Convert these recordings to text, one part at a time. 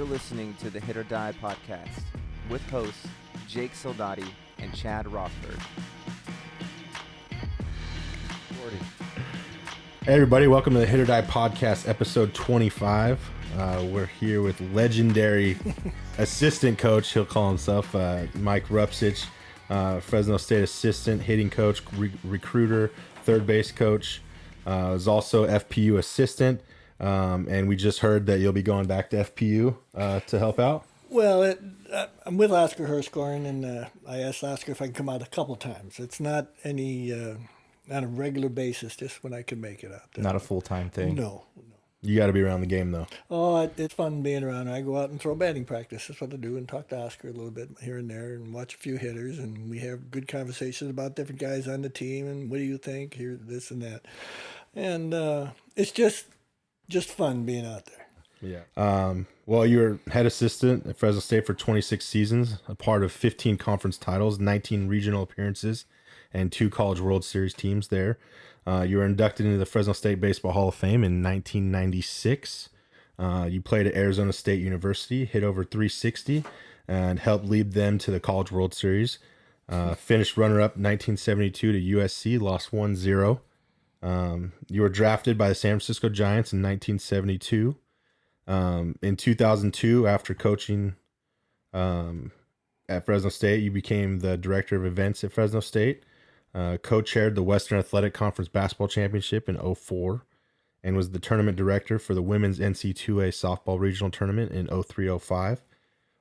You're listening to the HIT.OR.DIE podcast with hosts Jake Soldati and Chad Rothberg. Hey everybody, welcome to the HIT.OR.DIE podcast, episode 25. We're here with legendary assistant coach, he'll call himself, Mike Rupcich, Fresno State assistant, hitting coach, recruiter, third base coach, is also FPU assistant, and we just heard that you'll be going back to FPU to help out. Well, I'm with Oscar Hershkorn, and I asked Oscar if I can come out a couple times. It's not any on a regular basis, just when I can make it out there. Not a full-time thing. No. You got to be around the game, though. Oh, it's fun being around. I go out and throw batting practice. That's what I do, and talk to Oscar a little bit here and there, and watch a few hitters, and we have good conversations about different guys on the team, and what do you think, here, this and that. And it's just fun being out there. Yeah. Well, you were head assistant at Fresno State for 26 seasons, a part of 15 conference titles, 19 regional appearances, and 2 College World Series teams there. You were inducted into the Fresno State Baseball Hall of Fame in 1996. You played at Arizona State University, hit over 360, and helped lead them to the College World Series. Finished runner-up 1972 to USC, lost 1-0. You were drafted by the San Francisco Giants in 1972. In 2002, after coaching at Fresno State, you became the director of events at Fresno State. Co-chaired the Western Athletic Conference Basketball Championship in 2004 and was the tournament director for the Women's NC2A Softball Regional Tournament in 2003-05.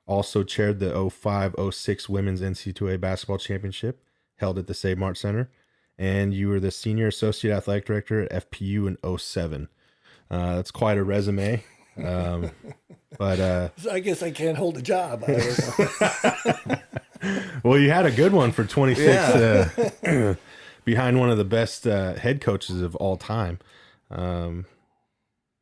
Also chaired the 2005-06 Women's NC2A Basketball Championship held at the Save Mart Center. And you were the Senior Associate Athletic Director at FPU in 2007. That's quite a resume. But So I guess I can't hold a job. well, you had a good one for 26, behind one of the best head coaches of all time.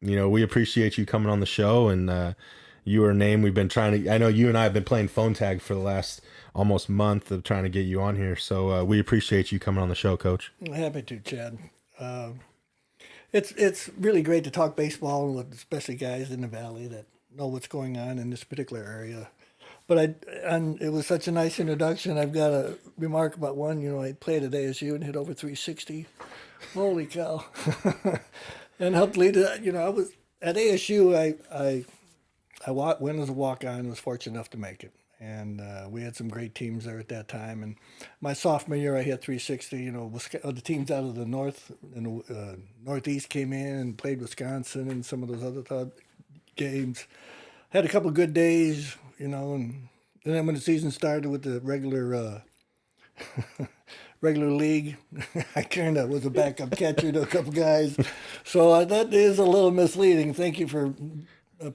We appreciate you coming on the show, and you were a name we've been trying to. I know you and I have been playing phone tag for the last almost month of trying to get you on here. So we appreciate you coming on the show, Coach. I'm happy to, Chad. It's really great to talk baseball with especially guys in the Valley that know what's going on in this particular area. But it was such a nice introduction. I've got a remark about one. I played at ASU and hit over 360. Holy cow! And helped lead it. I was at ASU. I went as a walk-on. Was fortunate enough to make it, and we had some great teams there at that time. And my sophomore year, I hit 360. The teams out of the north and northeast came in and played Wisconsin and some of those other games. Had a couple good days. And then when the season started with the regular league, I kind of was a backup catcher to a couple guys. So that is a little misleading. Thank you for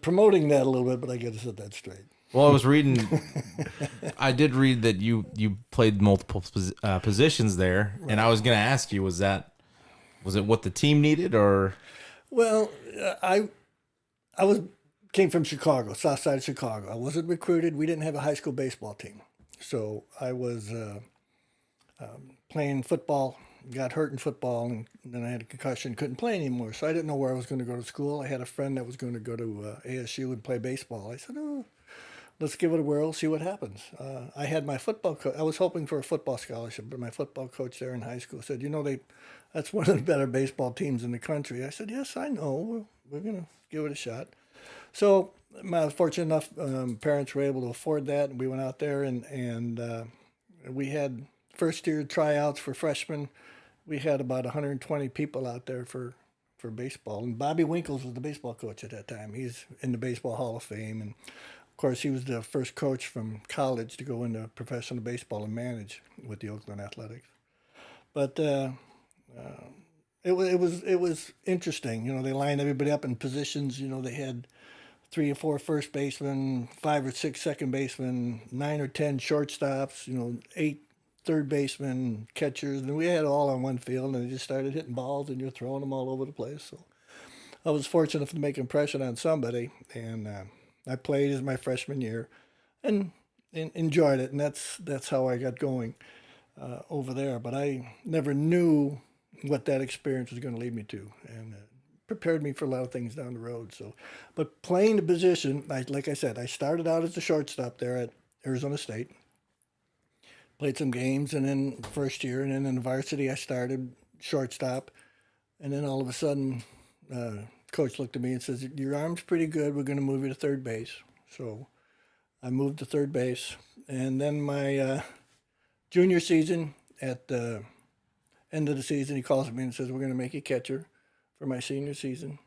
promoting that a little bit, but I got to set that straight. Well, I did read that you played multiple positions there, right. And I was going to ask you, was it what the team needed, or? Well, I came from Chicago, south side of Chicago. I wasn't recruited. We didn't have a high school baseball team. So I was playing football, got hurt in football, and then I had a concussion, couldn't play anymore. So I didn't know where I was going to go to school. I had a friend that was going to go to ASU and play baseball. I said, let's give it a whirl, see what happens. I had my football coach. I was hoping for a football scholarship, but my football coach there in high school said, that's one of the better baseball teams in the country. I said, yes, I know. We're going to give it a shot. So I was fortunate enough, parents were able to afford that, and we went out there, and we had first-year tryouts for freshmen. We had about 120 people out there for baseball, and Bobby Winkles was the baseball coach at that time. He's in the Baseball Hall of Fame, and of course he was the first coach from college to go into professional baseball and manage with the Oakland Athletics. But it was interesting. They lined everybody up in positions. They had 3 or 4 first basemen, 5 or 6 second basemen, 9 or 10 shortstops, 8 third basemen, catchers, and we had it all on one field, and they just started hitting balls, and you're throwing them all over the place. So I was fortunate to make an impression on somebody, and I played as my freshman year, and enjoyed it, and that's how I got going over there. But I never knew what that experience was going to lead me to, and prepared me for a lot of things down the road. So, but playing the position, like I said, I started out as a shortstop there at Arizona State. Played some games, and then first year, and then in the varsity, I started shortstop, and then all of a sudden, coach looked at me and says, "Your arm's pretty good. We're going to move you to third base." So I moved to third base, and then my junior season, at the end of the season, he calls me and says, "We're going to make you catcher for my senior season."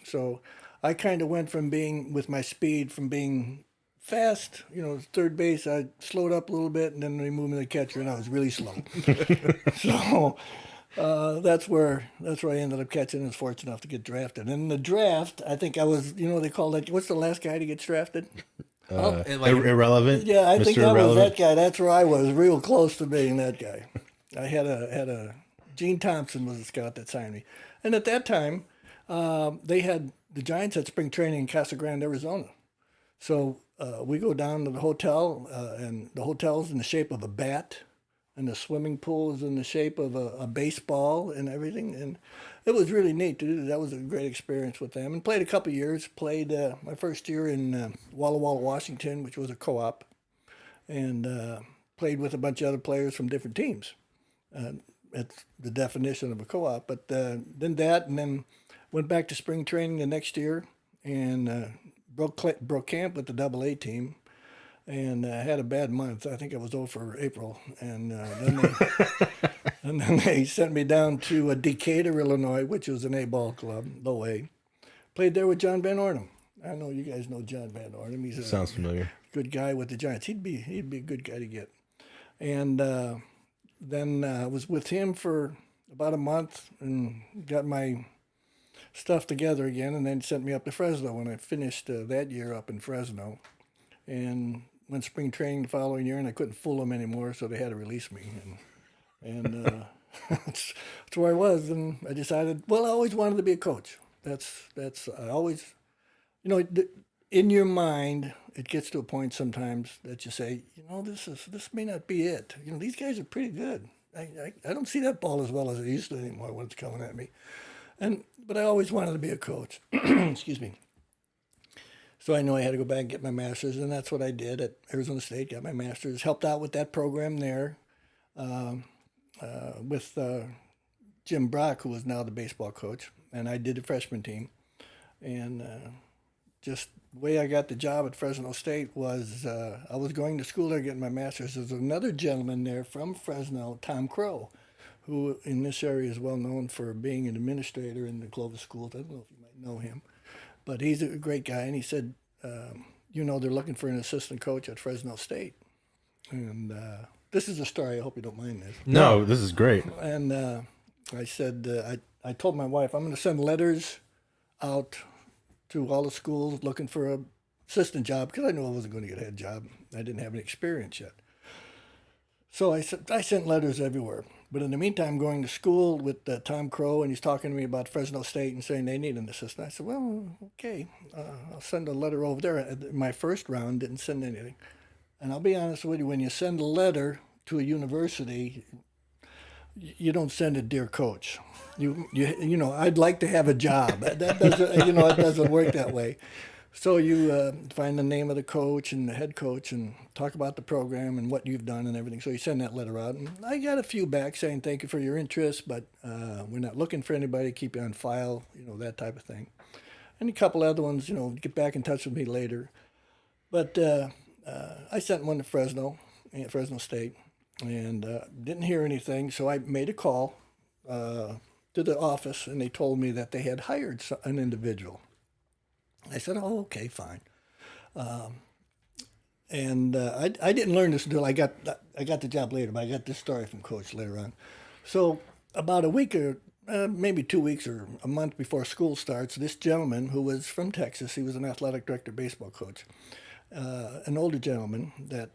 So I kind of went from being, with my speed, from being fast, third base, I slowed up a little bit, and then they moved me to catcher, and I was really slow. So that's where I ended up catching, and was fortunate enough to get drafted. And in the draft, I think I was, they call that, what's the last guy to get drafted? Irrelevant. Yeah, I think Mr. I was Irrelevant. that guy. That's where I was, real close to being that guy. I had a Gene Thompson was the scout that signed me, and at that time, the Giants had spring training in Casa Grande, Arizona. So we go down to the hotel, and the hotel's in the shape of a bat, and the swimming pool is in the shape of a baseball and everything. And it was really neat to do. That was a great experience with them. And played a couple of years. Played my first year in Walla Walla, Washington, which was a co-op, and played with a bunch of other players from different teams. That's the definition of a co-op. But then went back to spring training the next year, and broke camp with the AA team, and had a bad month. I think I was over April, and then they sent me down to Decatur, Illinois, which was an A-ball club, low A. Played there with John Van Ornum. I know you guys know John Van Ornum. He's Sounds familiar. Good guy with the Giants. He'd be a good guy to get. And then I was with him for about a month and got my stuff together again, and then sent me up to Fresno when I finished that year up in Fresno, and went spring training the following year, and I couldn't fool them anymore, so they had to release me, and that's where I was. And I decided, well, I always wanted to be a coach. I always, in your mind, it gets to a point sometimes that you say, this may not be it. These guys are pretty good. I don't see that ball as well as I used to anymore when it's coming at me. But I always wanted to be a coach. Excuse me. So I knew I had to go back and get my master's, and that's what I did at Arizona State. Got my master's, helped out with that program there with Jim Brock, who was now the baseball coach, and I did the freshman team. And just the way I got the job at Fresno State was I was going to school there getting my master's. There's another gentleman there from Fresno, Tom Crow, who in this area is well known for being an administrator in the Clovis schools. I don't know if you might know him, but he's a great guy. And he said, they're looking for an assistant coach at Fresno State. And this is a story. I hope you don't mind this. No, this is great. And I said, I told my wife, I'm going to send letters out to all the schools looking for an assistant job, because I knew I wasn't going to get a head job. I didn't have any experience yet. So I sent letters everywhere. But in the meantime, going to school with Tom Crow, and he's talking to me about Fresno State and saying they need an assistant. I said, well, okay, I'll send a letter over there. My first round didn't send anything. And I'll be honest with you, when you send a letter to a university, you don't send it, "Dear Coach." I'd like to have a job. That doesn't, it doesn't work that way. So you find the name of the coach and the head coach and talk about the program and what you've done and everything. So you send that letter out. And I got a few back saying, thank you for your interest, but we're not looking for anybody, keep you on file, that type of thing. And a couple other ones, get back in touch with me later. But I sent one to Fresno State, and didn't hear anything. So I made a call to the office, and they told me that they had hired an individual. I said, oh, okay, fine. And I didn't learn this until I got the job later, but I got this story from Coach later on. So about a week or maybe 2 weeks or a month before school starts, this gentleman who was from Texas, he was an athletic director, baseball coach, an older gentleman that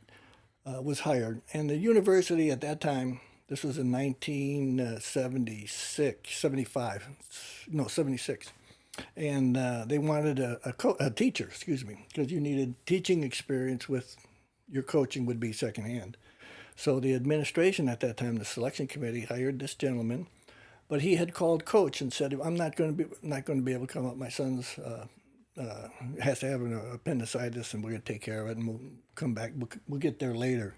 was hired. And the university at that time, this was in 76. And they wanted a teacher, because you needed teaching experience with your coaching would be secondhand. So the administration at that time, the selection committee, hired this gentleman, But he had called coach and said, I'm not going to be able to come up. My son's has to have an appendicitis, and we're going to take care of it, and we'll come back. We'll get there later.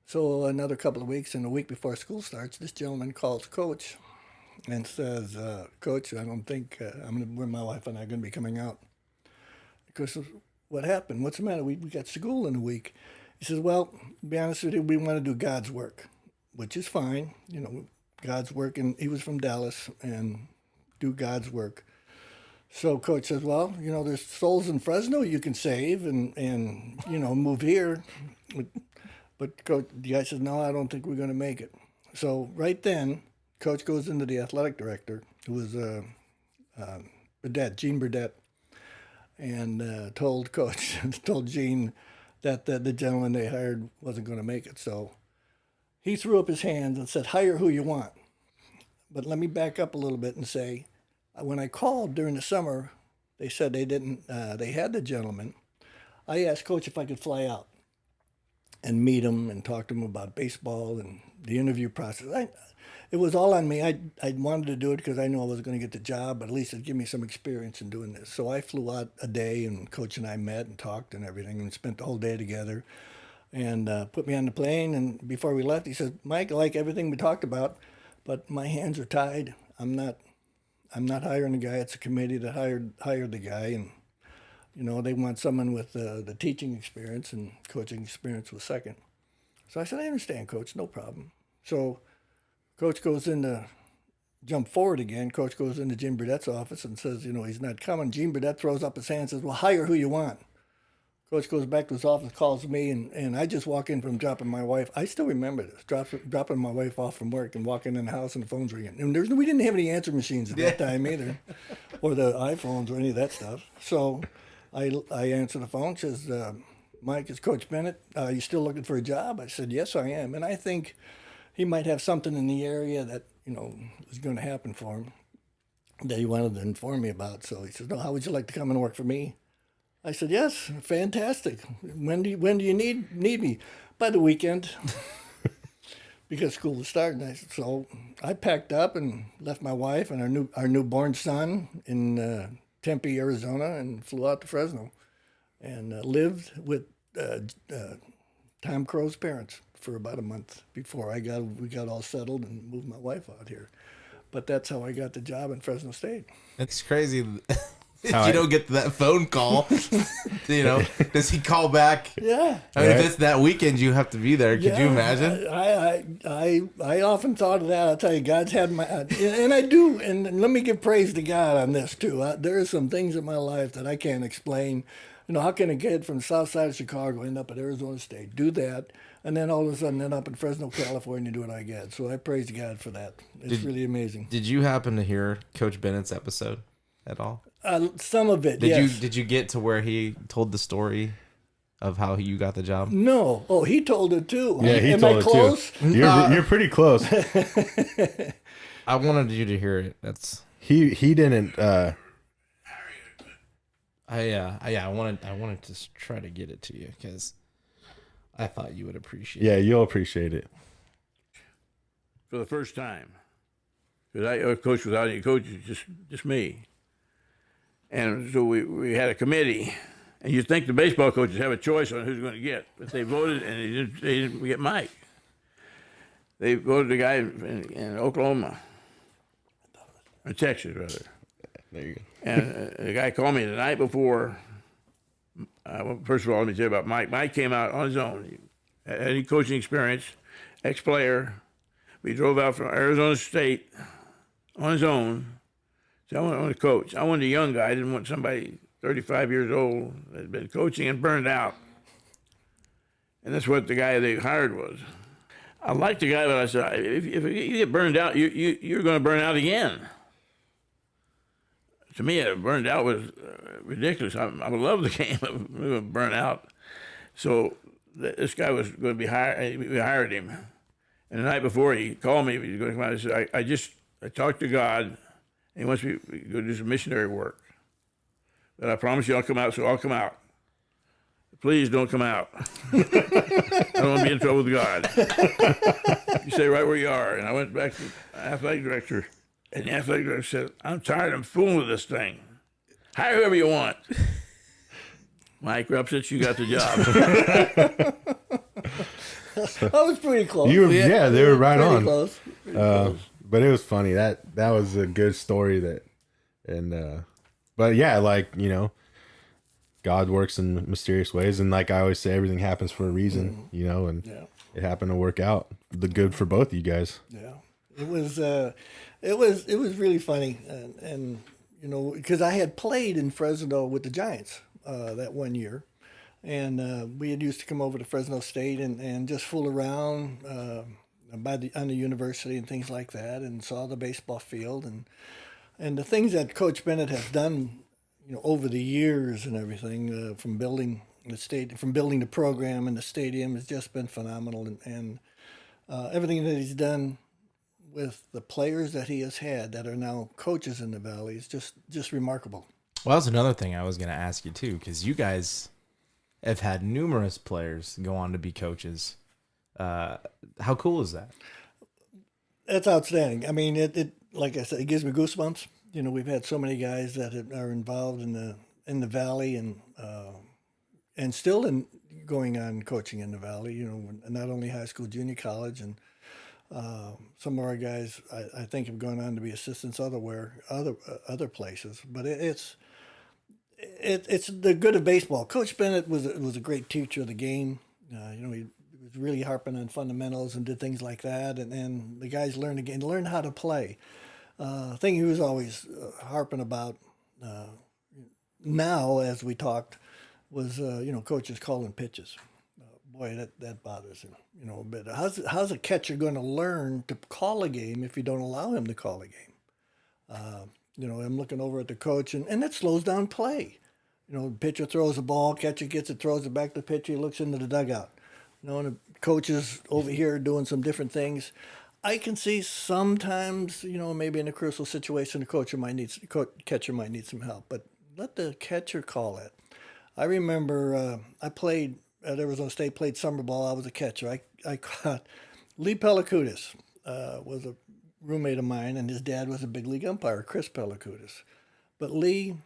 So another couple of weeks, and a week before school starts, this gentleman calls coach and says, Coach, I don't think my wife and I are going to be coming out. Because what happened? What's the matter? We got school in a week. He says, well, to be honest with you, we want to do God's work, which is fine. God's work, and he was from Dallas, and do God's work. So coach says, well, there's souls in Fresno you can save and move here. But coach, the guy says, no, I don't think we're going to make it. So right then, coach goes into the athletic director, who was Gene Burdett, and told Gene that the gentleman they hired wasn't going to make it. So he threw up his hands and said, hire who you want. But let me back up a little bit and say, when I called during the summer, they said they didn't, they had the gentleman. I asked coach if I could fly out and meet him and talk to him about baseball and the interview process. It was all on me. I wanted to do it because I knew I was going to get the job, but at least it'd give me some experience in doing this. So I flew out a day, and coach and I met and talked and everything, and spent the whole day together, and put me on the plane. And before we left, he said, Mike, I like everything we talked about, but my hands are tied. I'm not hiring the guy. It's a committee that hired the guy, and they want someone with the teaching experience, and coaching experience was second. So I said, I understand, coach, no problem. So coach goes in to jump forward again. Coach goes into Jim Burdett's office and says, he's not coming. Jim Burdett throws up his hand and says, well, hire who you want. Coach goes back to his office, calls me, and I just walk in from dropping my wife. I still remember this, dropping my wife off from work and walking in the house and the phone's ringing. And we didn't have any answer machines at that time either, or the iPhones or any of that stuff. So I answer the phone, says, Mike, it's Coach Bennett. You still looking for a job? I said, yes, I am. And I think he might have something in the area that, is going to happen for him that he wanted to inform me about. So he says, no, how would you like to come and work for me? I said, yes, fantastic. When do you need me? By the weekend, because school was starting. So I packed up and left my wife and our newborn son in Tempe, Arizona, and flew out to Fresno, and lived with Tom Crow's parents for about a month before we got all settled and moved my wife out here. But that's how I got the job in Fresno State. It's crazy. If you don't get that phone call, does he call back? Yeah. I mean, if it's that weekend, you have to be there. Could you imagine? I often thought of that. I'll tell you, God's had my, and I do, and let me give praise to God on this too. There are some things in my life that I can't explain. How can a kid from the south side of Chicago end up at Arizona State, do that, and then all of a sudden end up in Fresno, California, do what I get? So I praise God for that. It's really amazing. Did you happen to hear Coach Bennett's episode at all? Some of it, yes. Did you get to where he told the story of how you got the job? No. Oh, he told it too. Yeah, he told it close? Too. You're pretty close. I wanted you to hear it. He didn't. I wanted to try to get it to you because I thought you would appreciate it. Yeah, you'll appreciate it. For the first time, because I coached without any coaches, just me. And so we had a committee, and you'd think the baseball coaches have a choice on who's going to get, but they voted, and they didn't get Mike. They voted the guy in Oklahoma, or Texas rather. There you go. And the guy called me the night before. First of all, let me tell you about Mike. Mike came out on his own. He had any coaching experience, ex-player. We drove out from Arizona State on his own. So I wanted to coach. I wanted a young guy. I didn't want somebody 35 years old that had been coaching and burned out. And that's what the guy they hired was. I liked the guy, but I said, if you get burned out, you're going to burn out again. To me, burned out was ridiculous. I love the game of burn out. So this guy was going to be hired. We hired him. And the night before, he called me. He was going to come out. He said, I talked to God, and he wants me to go do some missionary work. But I promise you I'll come out, so I'll come out. Please don't come out. I don't want to be in trouble with God. You stay right where you are. And I went back to the athletic director. And the athletic director said, I'm tired of fooling with this thing. Hire whoever you want. Mike Rupcich, you got the job. I was pretty close. Yeah, they were right pretty on. Close. Pretty close. But it was funny. That was a good story. But yeah, like, God works in mysterious ways, and like I always say, everything happens for a reason, and it happened to work out the good for both of you guys. Yeah, it was really funny, and because I had played in Fresno with the Giants that one year, and we had used to come over to Fresno State and just fool around on the university and things like that, and saw the baseball field and the things that Coach Bennett has done, over the years and everything, from building the program and the stadium has just been phenomenal, and everything that he's done with the players that he has had that are now coaches in the Valley is just remarkable. Well, that's another thing I was going to ask you too, because you guys have had numerous players go on to be coaches. How cool is that? That's outstanding. I mean, it like I said, it gives me goosebumps. We've had so many guys that are involved in the Valley and still going on coaching in the Valley. Not only high school, junior college, and some of our guys I think have gone on to be assistants other places. But it's the good of baseball. Coach Bennett was a great teacher of the game. He was really harping on fundamentals and did things like that, and the guys learned how to play. Thing he was always harping about now, as we talked, was coaches calling pitches. Boy, that bothers him, a bit. How's a catcher going to learn to call a game if you don't allow him to call a game? I'm looking over at the coach, and that slows down play. The pitcher throws the ball, catcher gets it, throws it back to the pitcher, he looks into the dugout. And the coach is over here doing some different things. I can see sometimes, maybe in a crucial situation, the catcher might need some help, but let the catcher call it. I remember I played at Arizona State, played summer ball. I was a catcher. I caught Lee Pellicudis, was a roommate of mine, and his dad was a big league umpire, Chris Pellicudis. But Lee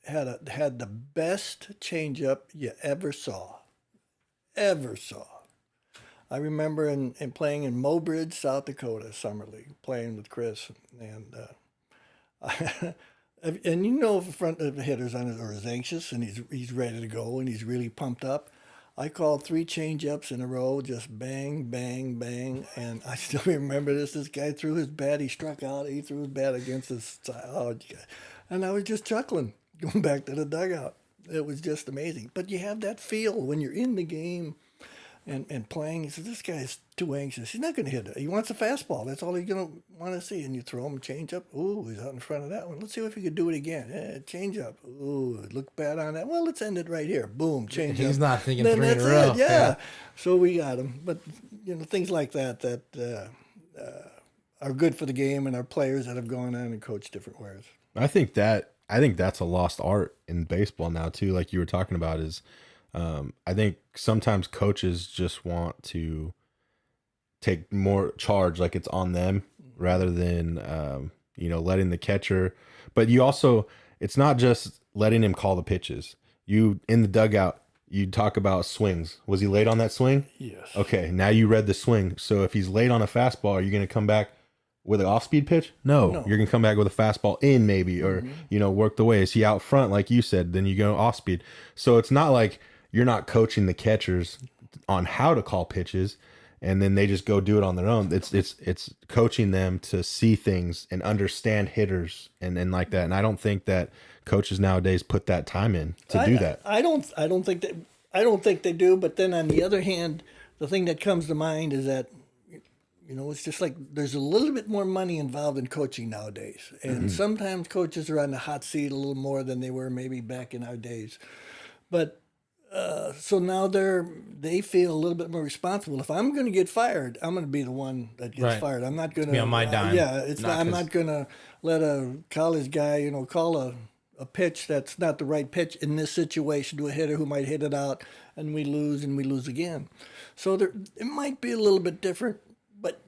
had the best changeup you ever saw. I remember in playing in Mobridge, South Dakota, Summer League, playing with Chris. And the front of the hitters on it are as anxious, and he's ready to go, and he's really pumped up. I called 3 change-ups in a row, just bang, bang, bang. And I still remember this. This guy threw his bat. He struck out. He threw his bat against his side. And I was just chuckling, going back to the dugout. It was just amazing. But you have that feel when you're in the game and playing. He says, this guy's too anxious. He's not going to hit it. He wants a fastball. That's all he's going to want to see. And you throw him a change-up. Ooh, he's out in front of that one. Let's see if he could do it again. Change-up. Ooh, it looked bad on that. Well, let's end it right here. Boom, change-up. He's not thinking then 3 in a row. Yeah. So we got him. But, things like that are good for the game and our players that have gone on and coached different ways. I think that's a lost art in baseball now too. Like you were talking about is, I think sometimes coaches just want to take more charge, like it's on them, rather than letting the catcher. But you also, it's not just letting him call the pitches. You in the dugout, you talk about swings. Was he late on that swing? Yes. Okay, now you read the swing. So if he's late on a fastball, are you going to come back with an off-speed pitch? No. You're going to come back with a fastball in maybe, or, work the way. Is he out front, like you said? Then you go off-speed. So it's not like you're not coaching the catchers on how to call pitches, and then they just go do it on their own. It's coaching them to see things and understand hitters and like that. And I don't think that coaches nowadays put that time in to do that. I don't think they do. But then on the other hand, the thing that comes to mind is that it's just like there's a little bit more money involved in coaching nowadays, and sometimes coaches are on the hot seat a little more than they were maybe back in our days. But so now they feel a little bit more responsible. If I'm going to get fired, I'm going to be the one that gets fired. I'm not going to be on my dime. I'm not going to let a college guy, call a pitch that's not the right pitch in this situation to a hitter who might hit it out, and we lose again. So it might be a little bit different, but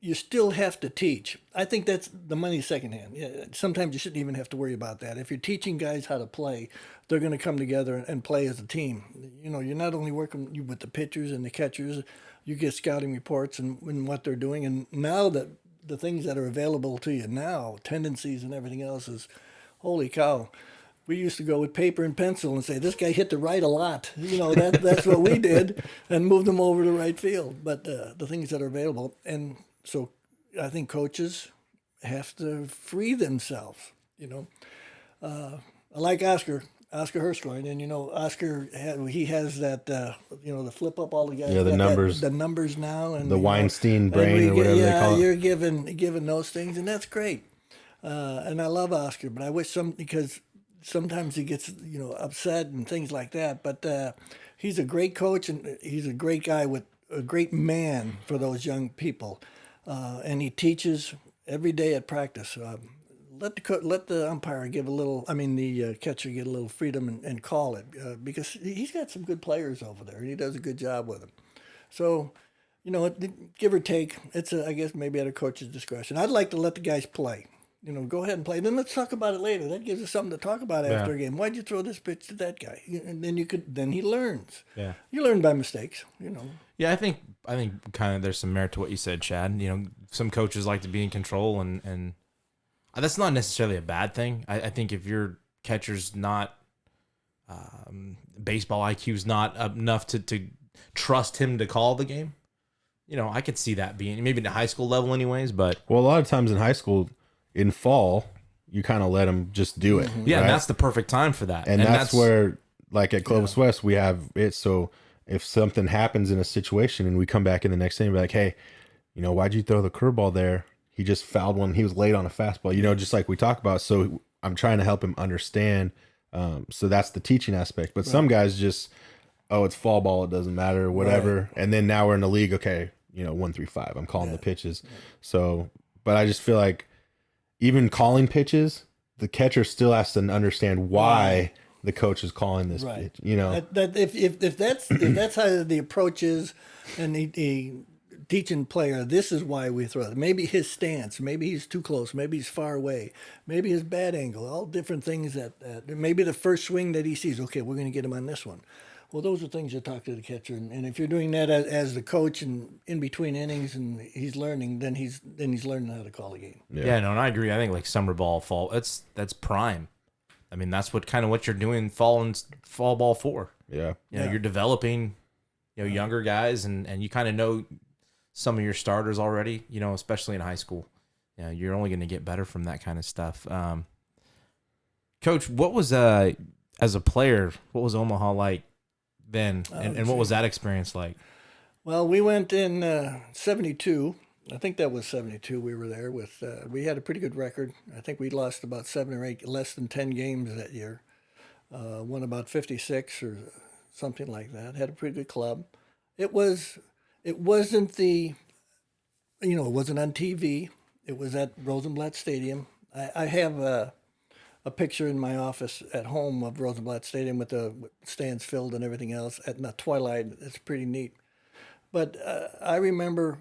you still have to teach. I think that's the money secondhand. Yeah, sometimes you shouldn't even have to worry about that. If you're teaching guys how to play, they're going to come together and play as a team. You're not only working with the pitchers and the catchers, you get scouting reports and what they're doing. And now that the things that are available to you now, tendencies and everything else is, holy cow. We used to go with paper and pencil and say, this guy hit the right a lot. That's what we did, and moved them over to right field. But the things that are available. And so I think coaches have to free themselves, I like Oscar Hershcoin, and Oscar he has that the flip up all the guys. Yeah, the numbers. The numbers now, and the Weinstein brain or whatever they call it. You're given those things, and that's great. And I love Oscar, but I wish because sometimes he gets upset and things like that. But he's a great coach, and he's a great guy with a great man for those young people, and he teaches every day at practice. Let the umpire give the catcher get a little freedom and call it, because he's got some good players over there, and he does a good job with them. So, give or take, it's I guess maybe at a coach's discretion. I'd like to let the guys play. Go ahead and play. Then let's talk about it later. That gives us something to talk about after a game. Why'd you throw this pitch to that guy? And then he learns. Yeah. You learn by mistakes, Yeah, I think kind of there's some merit to what you said, Chad. Some coaches like to be in control, and that's not necessarily a bad thing. I think if your catcher's not baseball IQ's not enough to trust him to call the game, I could see that being maybe at the high school level anyways. But a lot of times in high school, in fall, you kind of let them just do it. Yeah, right? and that's the perfect time for that. And that's where, like at Clovis West, we have it. So if something happens in a situation and we come back in the next day and be like, hey, why'd you throw the curveball there? He just fouled one. He was late on a fastball, just like we talk about. So I'm trying to help him understand. So that's the teaching aspect. But some guys just, it's fall ball. It doesn't matter, whatever. Right. And then now we're in the league. Okay, 1-3-5. I'm calling the pitches. So, but I just feel like even calling pitches, the catcher still has to understand why the coach is calling this pitch. That if that's how the approach is, and the teaching player, this is why we throw it. Maybe his stance, maybe he's too close, maybe he's far away, maybe his bat angle, all different things that maybe the first swing that he sees. Okay, we're going to get him on this one. Well, those are things you talk to the catcher, and if you're doing that as the coach and in between innings, and he's learning, then he's learning how to call the game. Yeah, no, and I agree. I think like summer ball, fall, that's prime. I mean, that's what you're doing fall ball for. Yeah, you're developing, younger guys, and you kind of know some of your starters already. Especially in high school. You're only going to get better from that kind of stuff. Coach, what was as a player, what was Omaha like then, and what was that experience like? Well, we went in 72. I think that was 72. We were there with. We had a pretty good record. I think we lost about 7 or 8, less than 10 games that year. Won about 56 or something like that. Had a pretty good club. It wasn't it wasn't on TV. It was at Rosenblatt Stadium. I have a picture in my office at home of Rosenblatt Stadium with the stands filled and everything else at the twilight. It's pretty neat. But I remember,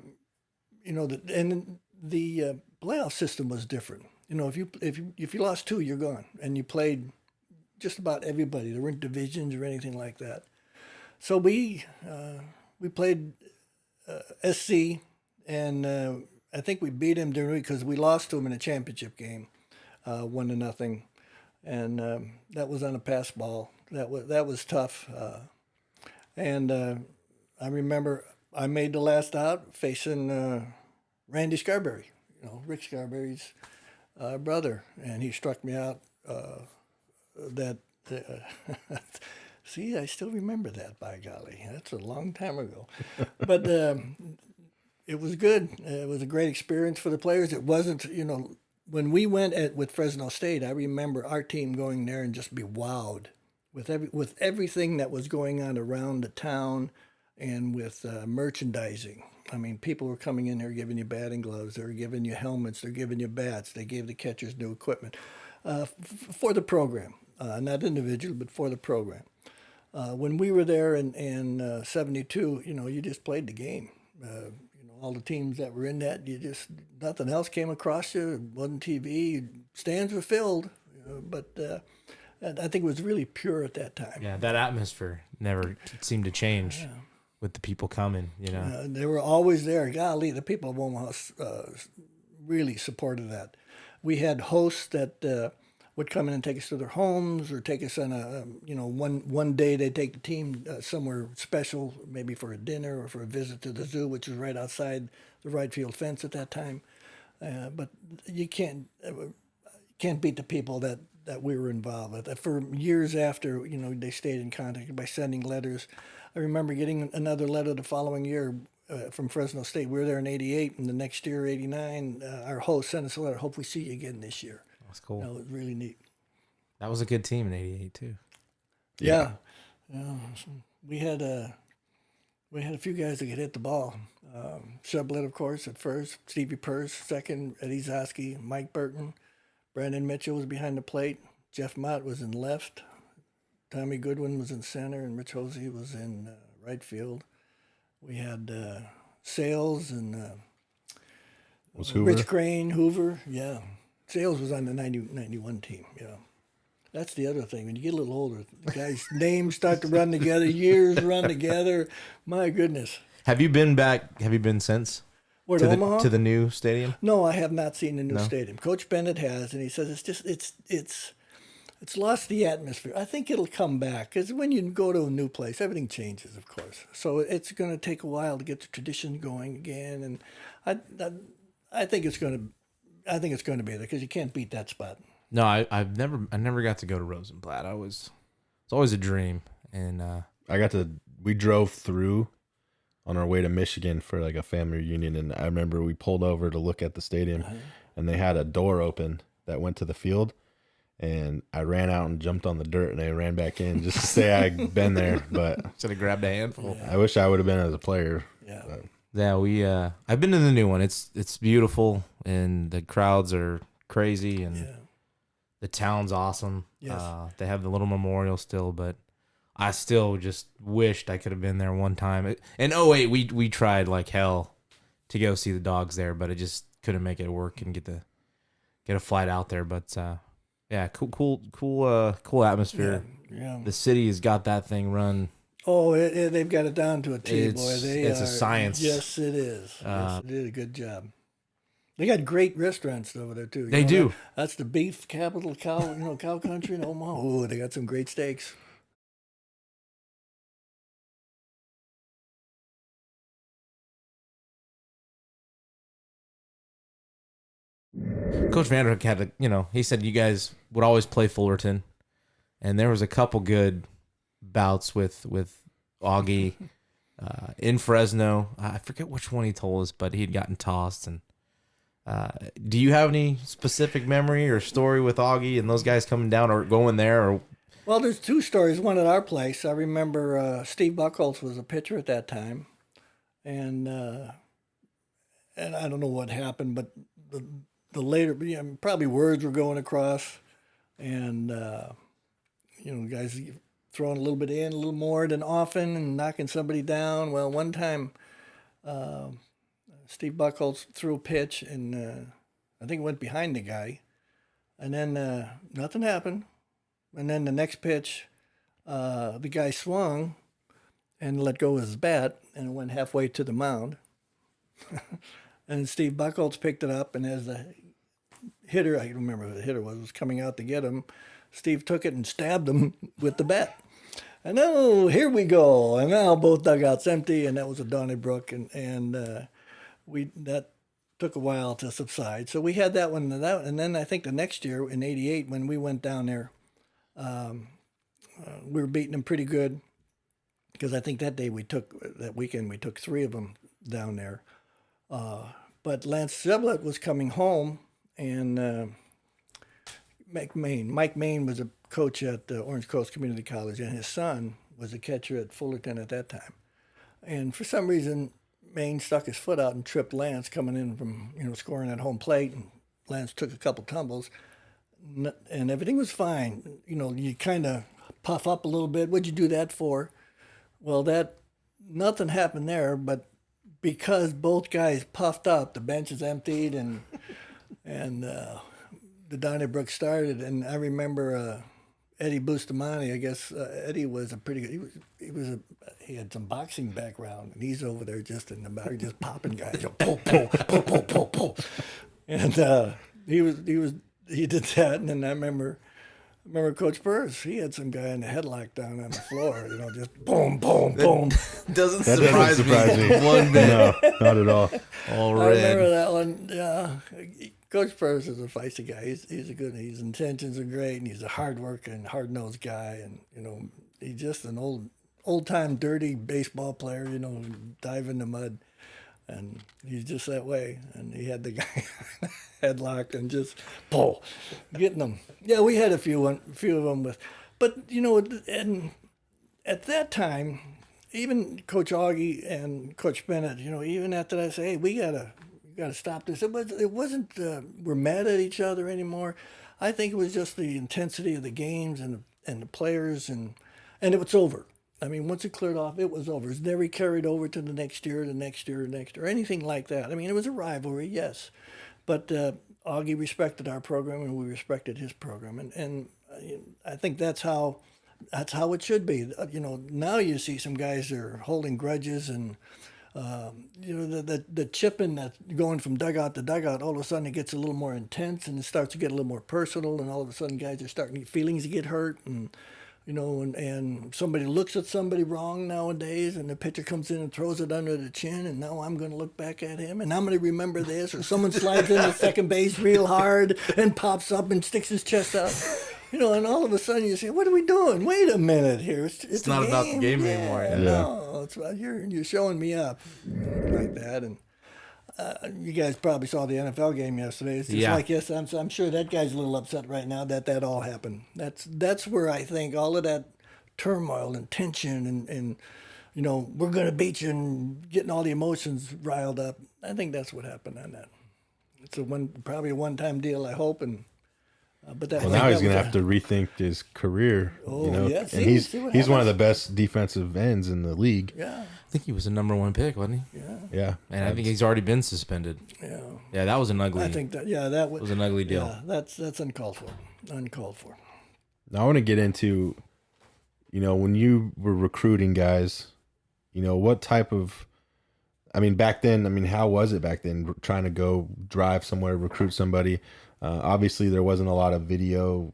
the playoff system was different. If you lost 2, you're gone, and you played just about everybody. There weren't divisions or anything like that. So we played SC, and I think we beat him during the week because we lost to him in a championship game, 1-0, and that was on a pass ball. That was tough, and I remember I made the last out facing Randy Scarberry, Rick Scarberry's brother, and he struck me out. See, I still remember that, by golly. That's a long time ago. But it was good. It was a great experience for the players. It wasn't, when we went with Fresno State, I remember our team going there and just be wowed with everything that was going on around the town and with merchandising. I mean, people were coming in here giving you batting gloves. They were giving you helmets. They're giving you bats. They gave the catchers new equipment for the program, not individual, but for the program. When we were there in 72, you just played the game. all the teams that were in that. You just nothing else came across you. It wasn't TV. Stands were filled, but I think it was really pure at that time. Yeah, that atmosphere never seemed to change with the people coming. They were always there. Golly, the people of Omaha really supported that. We had hosts that would come in and take us to their homes, or take us on one day they'd take the team somewhere special, maybe for a dinner or for a visit to the zoo, which was right outside the right field fence at that time. But you can't beat the people that we were involved with. For years after, they stayed in contact by sending letters. I remember getting another letter the following year from Fresno State. We were there in '88, and the next year, '89, our host sent us a letter. Hope we see you again this year. That's cool. It was really neat. That was a good team in '88 too. Yeah. We had a few guys that could hit the ball. Sublett, of course, at first. Stevie Purse, second. Eddie Zosky, Mike Burton. Brandon Mitchell was behind the plate. Jeff Mott was in left. Tommy Goodwin was in center, and Rich Hosey was in right field. We had Sales and Was Hoover? Rich Crane, Hoover. Yeah. Sales was on the 91 team. Yeah. That's the other thing. When you get a little older, the guys' names start to run together, years run together. My goodness. Have you been back? Have you been since? Where, to Omaha? To the new stadium? No, I have not seen the new No? stadium. Coach Bennett has, and he says it's lost the atmosphere. I think it'll come back, because when you go to a new place, everything changes, of course. So it's going to take a while to get the tradition going again, and I think it's going to be there, because you can't beat that spot. No, I never got to go to Rosenblatt. It's always a dream, and we drove through on our way to Michigan for like a family reunion, and I remember we pulled over to look at the stadium, and they had a door open that went to the field, and I ran out and jumped on the dirt, and I ran back in just to say I'd been there, but should have grabbed a handful. I wish I would have been as a player. Yeah. But. Yeah, I've been to the new one. It's beautiful, and the crowds are crazy, and the town's awesome. Yes. They have the little memorial still, but I still just wished I could have been there one time. In '08, we tried like hell to go see the Dogs there, but it just couldn't make it work and get a flight out there. But yeah, cool atmosphere. Yeah. The city has got that thing run. Oh, they've got it down to a T, boy. It's a science. Yes, it is. Yes, they did a good job. They got great restaurants over there too. They do. That's the beef capital, cow country in Omaha. Oh, they got some great steaks. Coach Vanderhook had he said you guys would always play Fullerton, and there was a couple good bouts with Augie in Fresno. I forget which one he told us, but he had gotten tossed. And do you have any specific memory or story with Augie and those guys coming down or going there? Or Well, there's two stories. One at our place. I remember Steve Buchholz was a pitcher at that time, and I don't know what happened, but the later, probably words were going across, and guys throwing a little bit in, a little more than often, and knocking somebody down. Well, one time, Steve Buchholz threw a pitch, and I think it went behind the guy, and then nothing happened. And then the next pitch, the guy swung and let go of his bat, and it went halfway to the mound. And Steve Buchholz picked it up, and as the hitter, I don't remember who the hitter was coming out to get him, Steve took it and stabbed him with the bat. And here we go. And now both dugouts empty, and that was a Donnybrook, and that took a while to subside. So we had that one, and then I think the next year in '88 when we went down there, we were beating them pretty good, because I think that weekend we took 3 of them down there. But Lance Sublett was coming home, and Mike Main was a coach at Orange Coast Community College, and his son was a catcher at Fullerton at that time. And for some reason, Main stuck his foot out and tripped Lance coming in from scoring at home plate, and Lance took a couple tumbles, and everything was fine. You kind of puff up a little bit. What'd you do that for? Well, nothing happened there, but because both guys puffed up, the bench is emptied, and the Donnybrook started. And I remember Eddie Bustamante. I guess Eddie was a pretty good. He had some boxing background, and he's over there just in the back, just popping guys, pull, pull, pull, pull, pull, pull. And he did that. And then I remember Coach Burris. He had some guy in the headlock down on the floor. Just boom, boom, boom. Doesn't That surprise doesn't surprise me. one bit. No, not at all. All I remember red. that one. Yeah, Coach Burris is a feisty guy. He's a good. His intentions are great, and he's a hard-working, hard-nosed guy. And he's just an old-time dirty baseball player. Dive in the mud, and he's just that way. And he had the guy headlocked and just pull, getting them. Yeah, we had a few of them with, but and at that time, even Coach Augie and Coach Bennett, even after I say, hey, we gotta stop this. It wasn't we're mad at each other anymore. I think it was just the intensity of the games and the players and it was over. I mean, once it cleared off, it was over. It's never carried over to the next year, anything like that. I mean, it was a rivalry, yes, but Augie respected our program and we respected his program, and I think that's how it should be. Now you see some guys that are holding grudges and. The chipping that's going from dugout to dugout, all of a sudden it gets a little more intense and it starts to get a little more personal, and all of a sudden guys are starting feelings to get hurt, and and somebody looks at somebody wrong nowadays, and the pitcher comes in and throws it under the chin, and now I'm going to look back at him and I'm going to remember this, or someone slides into second base real hard and pops up and sticks his chest out. And all of a sudden you say, "What are we doing? Wait a minute here. It's not about the game anymore." Yeah. Yeah. No, it's you're showing me up like that. And you guys probably saw the NFL game yesterday. It's just like, yes, I'm sure that guy's a little upset right now that all happened. That's where I think all of that turmoil and tension and we're going to beat you and getting all the emotions riled up. I think that's what happened on that. It's probably a one-time deal, I hope, and. But Now he's going to have to rethink his career. Yeah. And he's one of the best defensive ends in the league. Yeah. I think he was the number 1 pick, wasn't he? Yeah. And I think he's already been suspended. Yeah. Yeah, that was an ugly. I think that was an ugly deal. Yeah, that's uncalled for. Uncalled for. Now I want to get into, when you were recruiting guys, what type of, back then, how was it back then trying to go drive somewhere, recruit somebody? Obviously, there wasn't a lot of video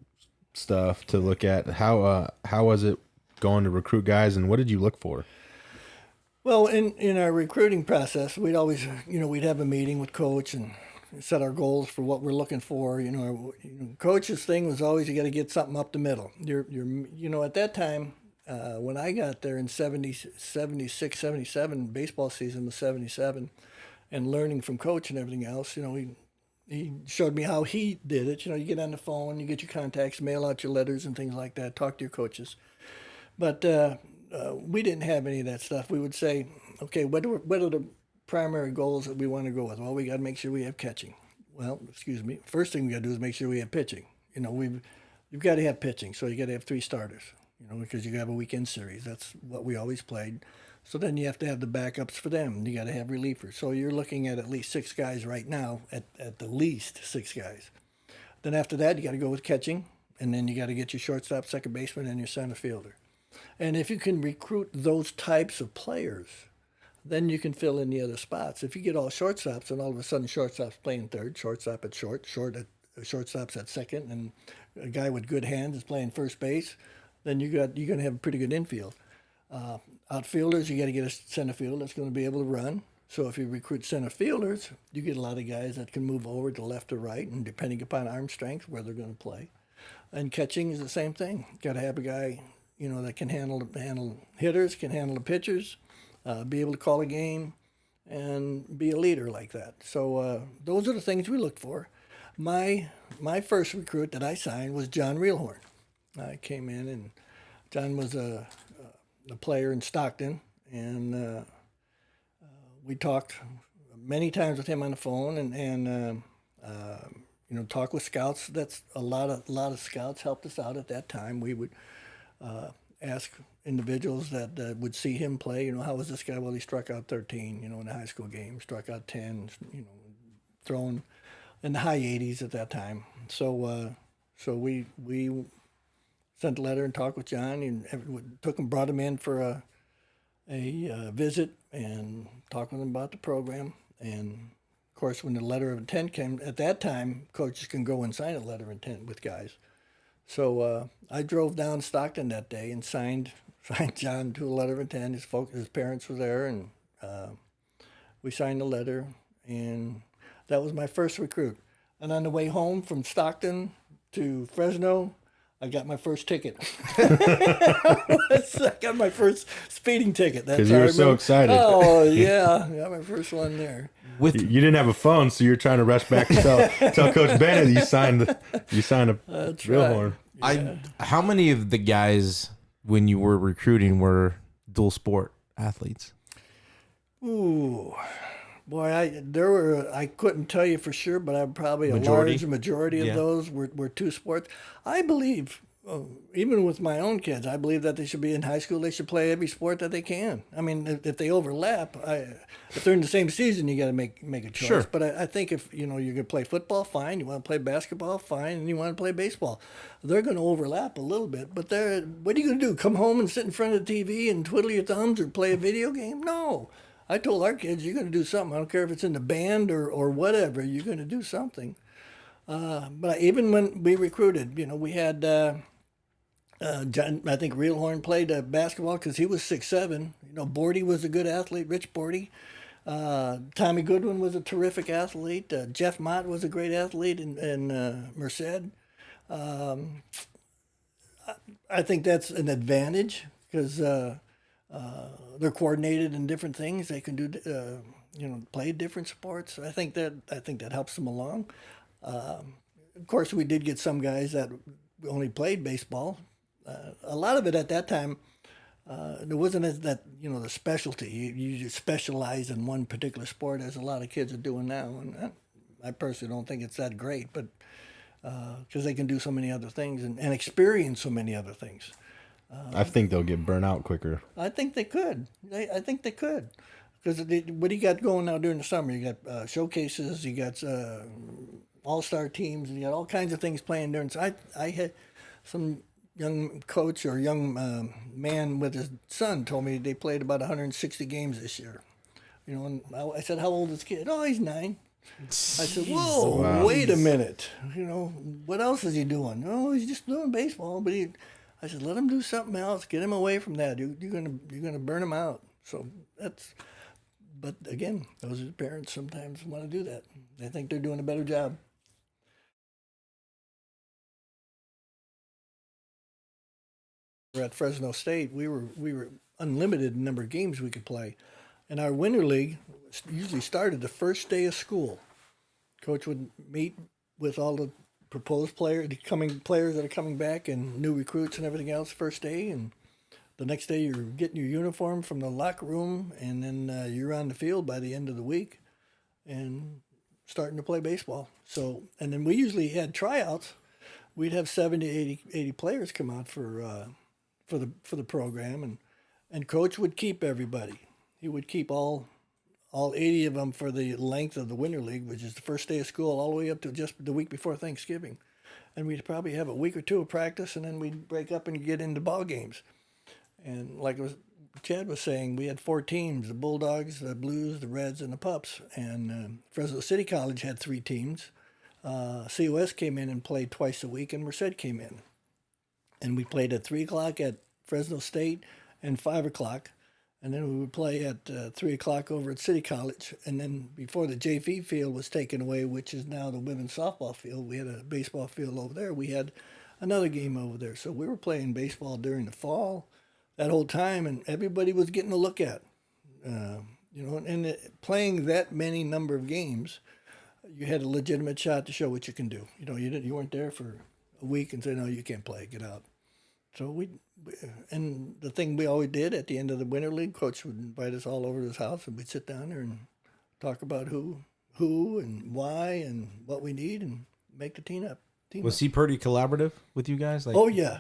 stuff to look at. How was it going to recruit guys, and what did you look for? Well, in our recruiting process, we'd always, we'd have a meeting with coach and set our goals for what we're looking for. Coach's thing was always you got to get something up the middle. You're at that time, when I got there in 76, 77, baseball season was 77, and learning from coach and everything else, he showed me how he did it. You get on the phone, you get your contacts, mail out your letters and things like that, talk to your coaches. But we didn't have any of that stuff. We would say, okay, what are the primary goals that we want to go with? Well, we got to make sure we have catching. Well, first thing we got to do is make sure we have pitching. You've got to have pitching, so you got to have 3 starters, because you have a weekend series. That's what we always played. So then you have to have the backups for them. You got to have relievers. So you're looking at least 6 guys right now, at the least 6 guys. Then after that, you got to go with catching, and then you got to get your shortstop, second baseman, and your center fielder. And if you can recruit those types of players, then you can fill in the other spots. If you get all shortstops, and all of a sudden shortstop's playing third, shortstop at shortstop's at second, and a guy with good hands is playing first base, then you're going to have a pretty good infield. Outfielders, you got to get a center fielder that's going to be able to run. So if you recruit center fielders, you get a lot of guys that can move over to left or right, and depending upon arm strength, where they're going to play. And catching is the same thing. Got to have a guy, that can handle hitters, can handle the pitchers, be able to call a game, and be a leader like that. So those are the things we look for. My first recruit that I signed was John Reelhorn. I came in, and John was a player in Stockton, and we talked many times with him on the phone, and talk with scouts. That's a lot of scouts helped us out at that time. We would ask individuals that would see him play. You know, how was this guy? Well, he struck out 13, you know, in a high school game, struck out 10, you know, thrown in the high 80s at that time. So we sent a letter and talked with John, and brought him in for a visit and talked with him about the program. And of course, when the letter of intent came, at that time, coaches can go and sign a letter of intent with guys. So I drove down Stockton that day and signed John to a letter of intent. His parents were there, and we signed the letter, and that was my first recruit. And on the way home from Stockton to Fresno, I got my first ticket. I got my first speeding ticket. Because you were so excited. Oh, yeah. I got my first one there. You didn't have a phone, so you're trying to rush back to tell Coach Bennett you signed a That's real right. horn. Yeah. How many of the guys, when you were recruiting, were dual sport athletes? Ooh. Boy, I couldn't tell you for sure, but I'm probably Majority? a large majority of Yeah. those were two sports. I believe, even with my own kids, I believe that they should be in high school. They should play every sport that they can. I mean, if they overlap, if they're in the same season, you got to make a choice. Sure. But I think if you're going to play football, fine. You want to play basketball, fine. And you want to play baseball, they're going to overlap a little bit. But what are you going to do? Come home and sit in front of the TV and twiddle your thumbs or play a video game? No. I told our kids, you're going to do something. I don't care if it's in the band or whatever. You're going to do something. But even when we recruited, we had John, I think Reelhorn played basketball because he was 6'7". Bordy was a good athlete, Rich Bordy. Tommy Goodwin was a terrific athlete. Jeff Mott was a great athlete in Merced. I think that's an advantage because they're coordinated in different things. They can do, play different sports. I think that helps them along. Of course, we did get some guys that only played baseball. A lot of it at that time, there wasn't the specialty. You just specialize in one particular sport, as a lot of kids are doing now. And I personally don't think it's that great, but because they can do so many other things and experience so many other things. I think they'll get burnt out quicker. I think they could. I think they could. Because what do you got going now during the summer? You got showcases, you got all-star teams, and you got all kinds of things playing during. So I had some young coach or young man with his son told me they played about 160 games this year. And I said, how old is the kid? Oh, he's 9. I said, whoa, Wow. wait a minute. What else is he doing? Oh, he's just doing baseball, but I said, let him do something else. Get him away from that. You're gonna burn him out. So but again, those are the parents sometimes want to do that. They think they're doing a better job. We're at Fresno State. We were unlimited in number of games we could play, and our winter league usually started the first day of school. Coach would meet with all the proposed players, the coming players that are coming back, and new recruits and everything else first day. And the next day you're getting your uniform from the locker room, and then you're on the field by the end of the week and starting to play baseball. So, and then we usually had tryouts. We'd have 70, 80 players come out for the program, and Coach would keep everybody. He would keep all 80 of them for the length of the winter league, which is the first day of school all the way up to just the week before Thanksgiving. And we'd probably have a week or two of practice, and then we'd break up and get into ball games. And like Chad was saying, we had 4 teams: the Bulldogs, the Blues, the Reds, and the Pups. And Fresno City College had 3 teams. COS came in and played twice a week, and Merced came in. And we played at 3 o'clock at Fresno State and 5 o'clock. And then we would play at 3 o'clock over at City College. And then before the JV field was taken away, which is now the women's softball field, we had a baseball field over there. We had another game over there. So we were playing baseball during the fall that whole time, and everybody was getting a look at. Playing that many number of games, you had a legitimate shot to show what you can do. You weren't there for a week and say, no, you can't play, get out. So and the thing we always did at the end of the winter league, Coach would invite us all over to his house, and we'd sit down there and talk about who and why and what we need, and make the team up. Was he pretty collaborative with you guys? Oh yeah.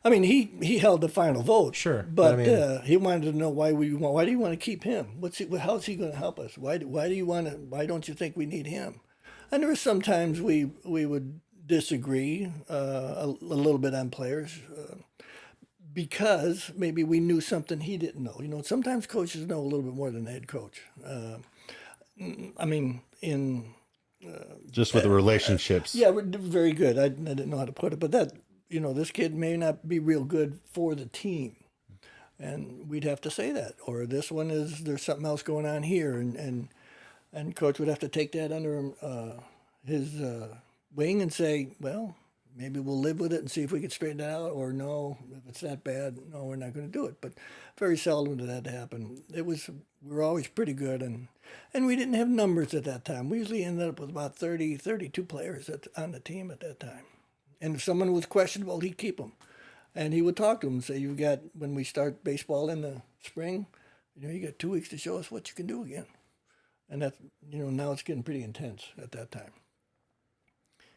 I mean, he held the final vote. Sure, but I mean, he wanted to know why do you want to keep him? How's he going to help us? Why don't you think we need him? And there were some times we would disagree a little bit on players because maybe we knew something he didn't know. You know, sometimes coaches know a little bit more than the head coach. I mean, just with the relationships. yeah, we're very good. I didn't know how to put it, but that, you know, this kid may not be real good for the team. And we'd have to say that. Or this one there's something else going on here. And coach would have to take that under his wing and say, well, maybe we'll live with it and see if we can straighten it out. Or no, if it's that bad, no, we're not going to do it. But very seldom did that happen. We were always pretty good. And we didn't have numbers at that time. We usually ended up with about 30, 32 players on the team at that time. And if someone was questionable, he'd keep them. And he would talk to them and say, when we start baseball in the spring, you know, you got 2 weeks to show us what you can do again. And that's, you know, now it's getting pretty intense at that time.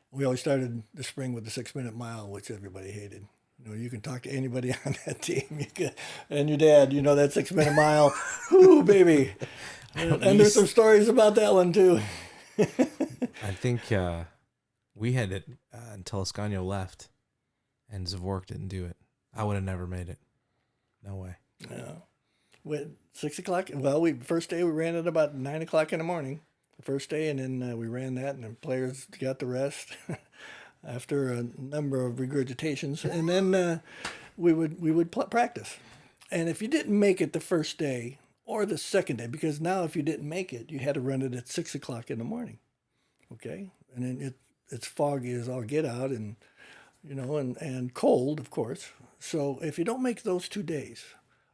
We always started the spring with the 6-minute mile, which everybody hated. You know, you can talk to anybody on that team. And your dad, you know, that 6-minute mile, whoo, baby. And there's some stories about that one, too. I think we had it until Ascanio left, and Zvork didn't do it. I would have never made it. No way. Yeah. 6 o'clock. Well, first day we ran at about 9 o'clock in the morning. The first day, and then we ran that, and the players got the rest after a number of regurgitations, and then we would practice. And if you didn't make it the first day or the second day, because now if you didn't make it, you had to run it at 6 o'clock in the morning. Okay, and then it's foggy as all get out, and you know, and cold, of course. So if you don't make those 2 days,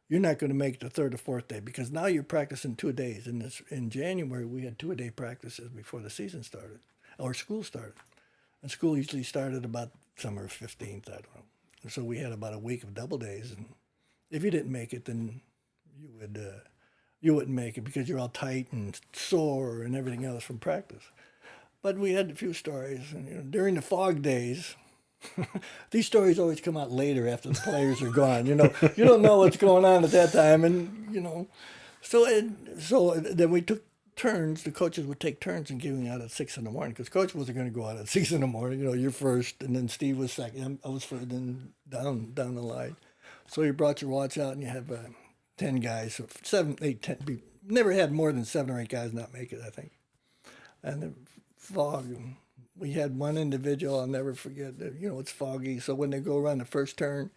you're not going to make the third or fourth day, because now you're practicing 2 days. In January, we had 2-a-day practices before the season started, or school started. And school usually started about summer 15th, I don't know. So we had about a week of double days. And if you didn't make it, then you wouldn't make it because you're all tight and sore and everything else from practice. But we had a few stories. And, you know, during the fog days, these stories always come out later after the players are gone. You know, you don't know what's going on at that time, and you know, so then we took turns. The coaches would take turns in giving out at 6 in the morning, because coach wasn't going to go out at 6 in the morning. You know, you're first, and then Steve was second. I was first, then down the line. So you brought your watch out, and you have 10 guys, 7, 8, 10. Never had more than 7 or 8 guys not make it, I think. And the fog. We had one individual, I'll never forget, you know, it's foggy. So when they go around the first turn,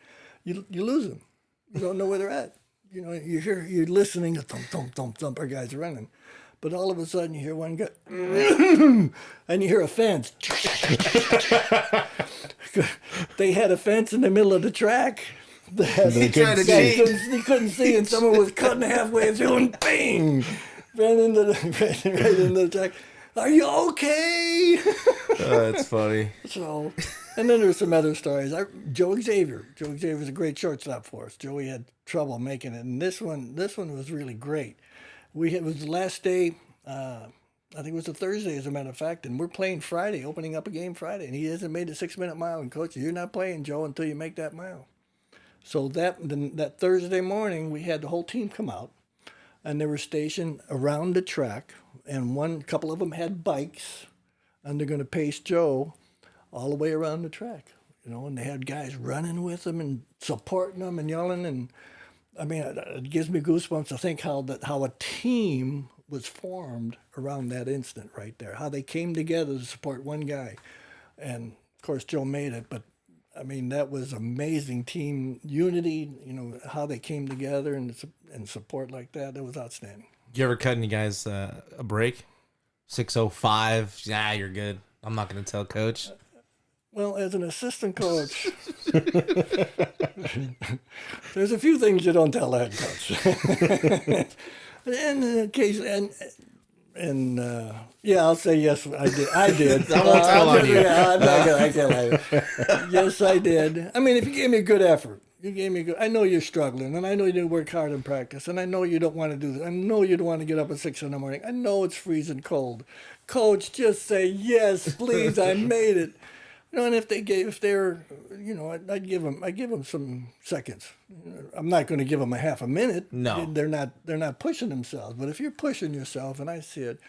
you lose them. You don't know where they're at. You know, you're listening to thump, thump, thump, thump, our guys are running. But all of a sudden you hear one go, and you hear a fence. They had a fence in the middle of the track. He couldn't see, and someone was cutting halfway through, and bang, ran into the track. Are you okay? That's funny. So, and then there's some other stories. Joe Xavier was a great shortstop for us. Joey had trouble making it, and this one was really great. It was the last day. I think it was a Thursday, as a matter of fact, and we're playing Friday, opening up a game Friday, and he hasn't made the 6-minute mile. And coach, you're not playing, Joe, until you make that mile. So that Thursday morning, we had the whole team come out, and they were stationed around the track, and couple of them had bikes, and they're going to pace Joe all the way around the track, you know, and they had guys running with them and supporting them and yelling, and I mean, it gives me goosebumps to think how a team was formed around that instant right there, how they came together to support one guy, and of course Joe made it, but I mean, that was amazing team unity, you know, how they came together and support like that. That was outstanding. You ever cut any guys a break? 6:05. Yeah, you're good. I'm not going to tell coach. Well, as an assistant coach, there's a few things you don't tell the head coach. And in case, yeah, I'll say yes. I did. I won't tell on you. Yeah, I can't lie. Yes, I did. I mean, if you gave me a good effort, I know you're struggling, and I know you didn't work hard in practice, and I know you don't want to do this. I know you don't want to get up at 6 in the morning. I know it's freezing cold. Coach, just say yes, please. I made it. And if they're, I'd give them some seconds. I'm not going to give them a half a minute. No. They're not pushing themselves. But if you're pushing yourself, and I see it,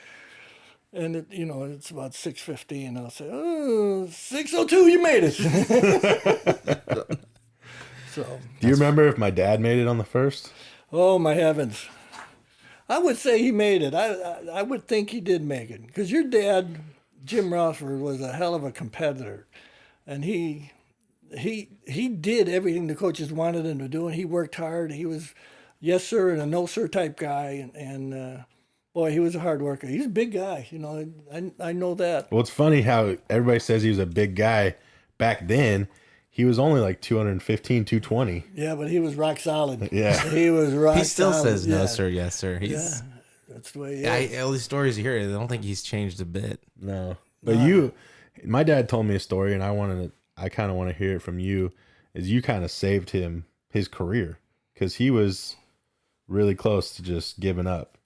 and it's about 6:50, and I'll say, oh, 6:02, you made it. So. Do you remember if my dad made it on the first? Oh my heavens! I would say he made it. I would think he did make it because your dad, Jim Rossford, was a hell of a competitor, and he did everything the coaches wanted him to do, and he worked hard. He was yes sir and a no sir type guy, and boy, he was a hard worker. He's a big guy, I know that. Well, it's funny how everybody says he was a big guy back then. He was only like 215, 220. Yeah, but he was rock solid. Yeah. He was rock solid. He still says no, Yeah. sir, yes, sir. Yeah, that's the way he is. All these stories you hear, I don't think he's changed a bit. No. But my dad told me a story, and I kind of want to hear it from you, is you kind of saved him his career because he was really close to just giving up.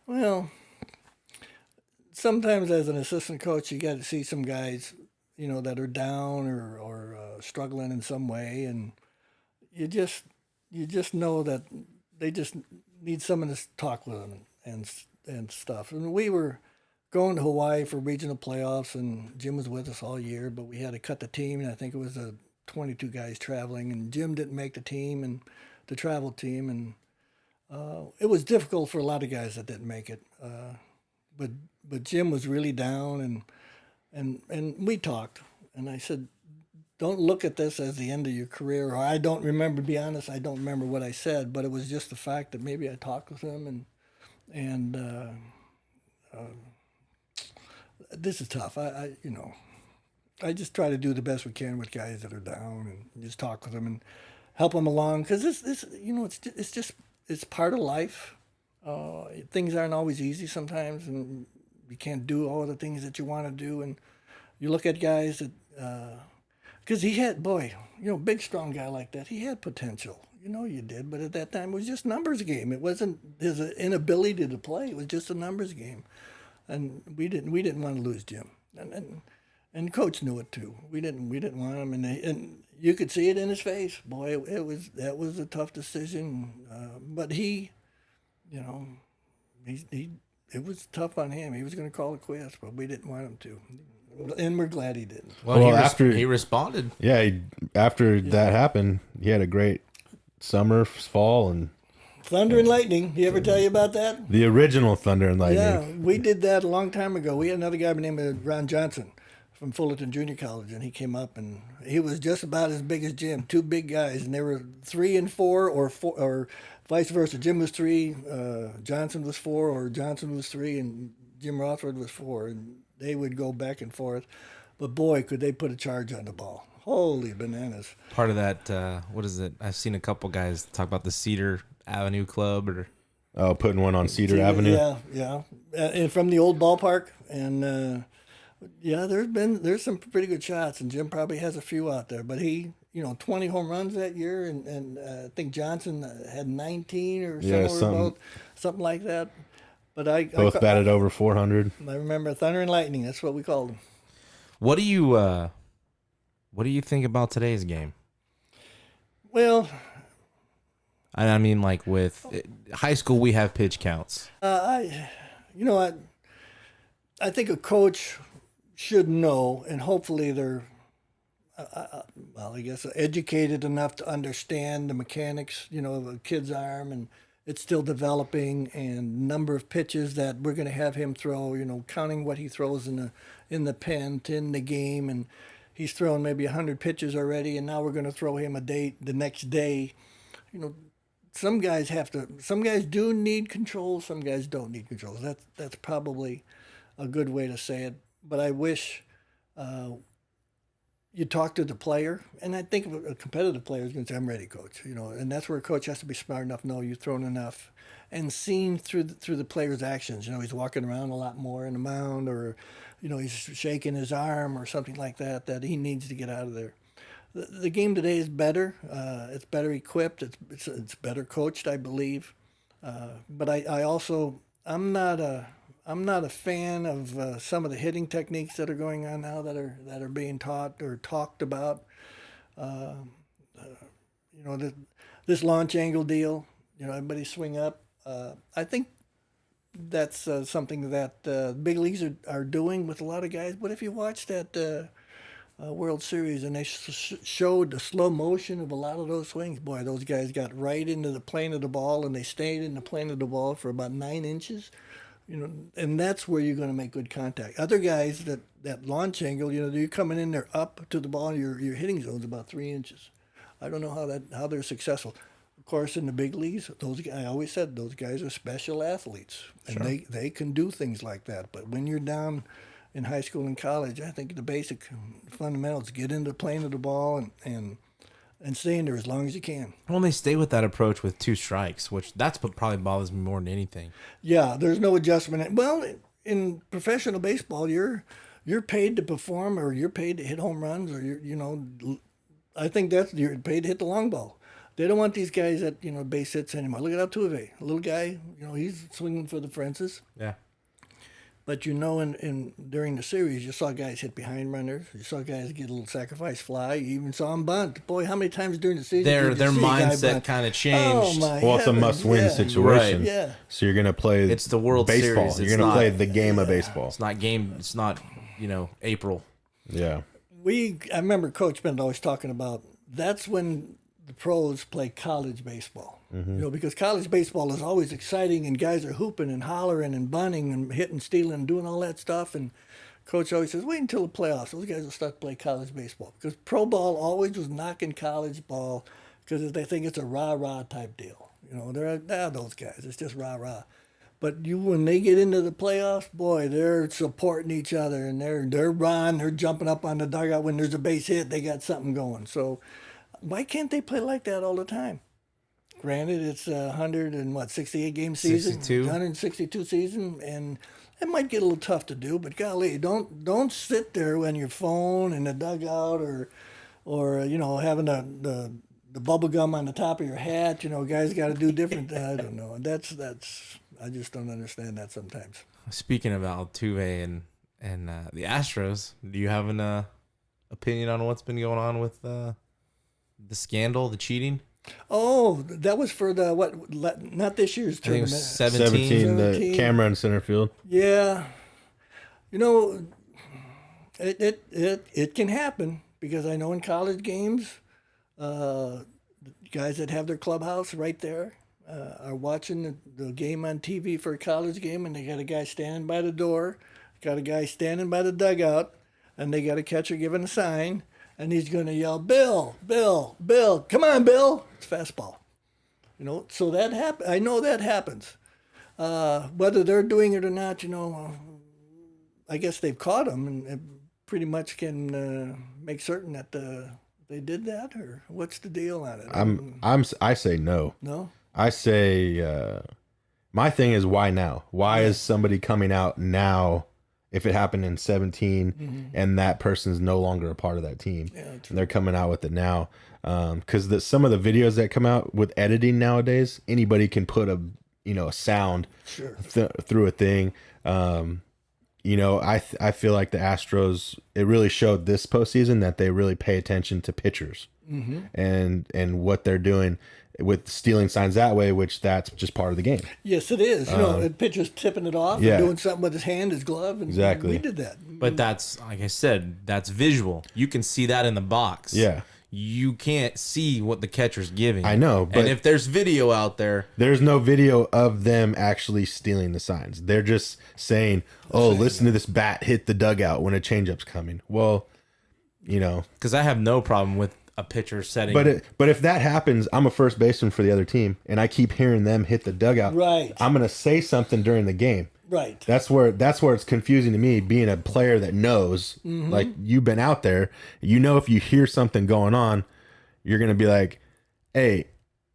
Well, sometimes as an assistant coach, you got to see some guys, that are down or struggling in some way, and you just know that they just need someone to talk with them and stuff. And we were going to Hawaii for regional playoffs, and Jim was with us all year, but we had to cut the team, and I think it was 22 guys traveling, and Jim didn't make the team and the travel team, and it was difficult for a lot of guys that didn't make it. But Jim was really down, and we talked, and I said, don't look at this as the end of your career. Or I don't remember, to be honest, I don't remember what I said, but it was just the fact that maybe I talked with him, and this is tough. I just try to do the best we can with guys that are down and just talk with them and help them along, because it's part of life. Things aren't always easy sometimes, and you can't do all the things that you want to do. And you look at guys that, because he had, big, strong guy like that, he had potential. You did, but at that time it was just numbers game. It wasn't his inability to play. It was just a numbers game, and we didn't want to lose Jim, and coach knew it too. We didn't want him, and you could see it in his face. Boy, that was a tough decision, but he it was tough on him. He was going to call it quits, but we didn't want him to, and we're glad he didn't. Well, after he responded. Yeah, after that happened, he had a great summer, fall, and Thunder and Lightning. He ever tell you about that? the original Thunder and Lightning. Yeah, we did that a long time ago. We had another guy by the name of Ron Johnson from Fullerton Junior College, and he came up, and he was just about as big as Jim. Two big guys, and they were 3 and 4, or vice versa. Jim was 3, Johnson was 4, or Johnson was 3, and Jim Rothford was 4, and they would go back and forth. But boy, could they put a charge on the ball. Holy bananas. Part of that, what is it? I've seen a couple guys talk about the Cedar Avenue Club, or Putting one on Cedar Avenue. Yeah. And from the old ballpark, and there's some pretty good shots, and Jim probably has a few out there. But he, 20 home runs that year, and I think Johnson had 19 or something like that. But I Both batted over 400. I remember Thunder and Lightning. That's what we called them. what do you think about today's game? Well, I mean, like with high school, we have pitch counts. I think a coach should know, and hopefully they're, educated enough to understand the mechanics, of a kid's arm, and it's still developing, and number of pitches that we're going to have him throw, counting what he throws in the pen to end the game, and he's thrown maybe 100 pitches already, and now we're going to throw him the next day. Some guys do need control, some guys don't need control. That's probably a good way to say it. But I wish you talk to the player, and I think a competitive player is going to say, "I'm ready, coach." And that's where a coach has to be smart enough. No, you've thrown enough, and seen through the player's actions. He's walking around a lot more in the mound, or he's shaking his arm or something like that. That he needs to get out of there. The game today is better. It's better equipped. It's better coached, I believe. But I'm I'm not a fan of some of the hitting techniques that are going on now that are being taught or talked about. You know, this launch angle deal. You know, everybody swing up. I think that's something that big leagues are doing with a lot of guys. But if you watch that World Series and they showed the slow motion of a lot of those swings, boy, those guys got right into the plane of the ball and they stayed in the plane of the ball for about 9 inches. You know, and that's where you're going to make good contact. Other guys that launch angle, you know, you're coming in there up to the ball, your hitting zone's about 3 inches. I don't know how they're successful. Of course, in the big leagues, I always said those guys are special athletes, and they can do things like that. But when you're down in high school and college, I think the basic fundamentals: get into the plane of the ball and stay in there as long as you can. Well, they stay with that approach with 2 strikes, which that's what probably bothers me more than anything. Yeah, there's no adjustment. Well, in professional baseball, you're paid to perform, or you're paid to hit home runs, or I think you're paid to hit the long ball. They don't want these guys at base hits anymore. Look at Altuve, a little guy. He's swinging for the fences. Yeah. But in during the series, you saw guys hit behind runners. You saw guys get a little sacrifice fly. You even saw them bunt. Boy, how many times during the season their did you see a guy mindset bunt? kind of changed. Oh my! Well, it's a must-win situation. Right. Yeah. So you're gonna play. It's the World baseball. Series. You're gonna play the game of baseball. It's not game. It's not April. Yeah. I remember Coach Bennett always talking about that's when the pros play college baseball. Because college baseball is always exciting and guys are hooping and hollering and bunting and hitting, stealing, and doing all that stuff. And Coach always says, wait until the playoffs. Those guys will start to play college baseball. Because pro ball always was knocking college ball because they think it's a rah-rah type deal. They're those guys. It's just rah-rah. But when they get into the playoffs, boy, they're supporting each other and they're running, they're jumping up on the dugout when there's a base hit. They got something going. So why can't they play like that all the time? Granted, it's 168 game season, 162 season, and it might get a little tough to do. But golly, don't sit there on your phone in the dugout or having the bubble gum on the top of your hat. Guys got to do different. I don't know. That's I just don't understand that sometimes. Speaking of Altuve and the Astros, do you have an opinion on what's been going on with the scandal, the cheating? Oh, that was for the not this year's tournament. I think it was 17. The camera in center field. Yeah, it can happen because I know in college games, guys that have their clubhouse right there are watching the game on TV for a college game, and they got a guy standing by the door, got a guy standing by the dugout, and they got a catcher giving a sign. And he's going to yell, Bill, Bill, Bill, come on, Bill. It's fastball. So that happens. I know that happens. Whether they're doing it or not, I guess they've caught him and pretty much can make certain that they did that, or what's the deal on it? I say no. No? I say my thing is why now? Why is somebody coming out now? If it happened in 17 and that person's no longer a part of that team, and they're coming out with it now. Because some of the videos that come out with editing nowadays, anybody can put a sound through a thing. I feel like the Astros, it really showed this postseason that they really pay attention to pitchers and what they're doing with stealing signs that way, which that's just part of the game. Yes, it is. The pitcher's tipping it off and doing something with his hand, his glove. And exactly. We did that. But that's, like I said, that's visual. You can see that in the box. Yeah. You can't see what the catcher's giving. I know. But and if there's video out there. There's no video of them actually stealing the signs. They're just saying, listen to this bat hit the dugout when a changeup's coming. Well, Because I have no problem with a pitcher setting. But if that happens, I'm a first baseman for the other team, and I keep hearing them hit the dugout. Right. I'm gonna say something during the game. Right. That's where it's confusing to me. Being a player that knows, like you've been out there, if you hear something going on, you're gonna be like, "Hey,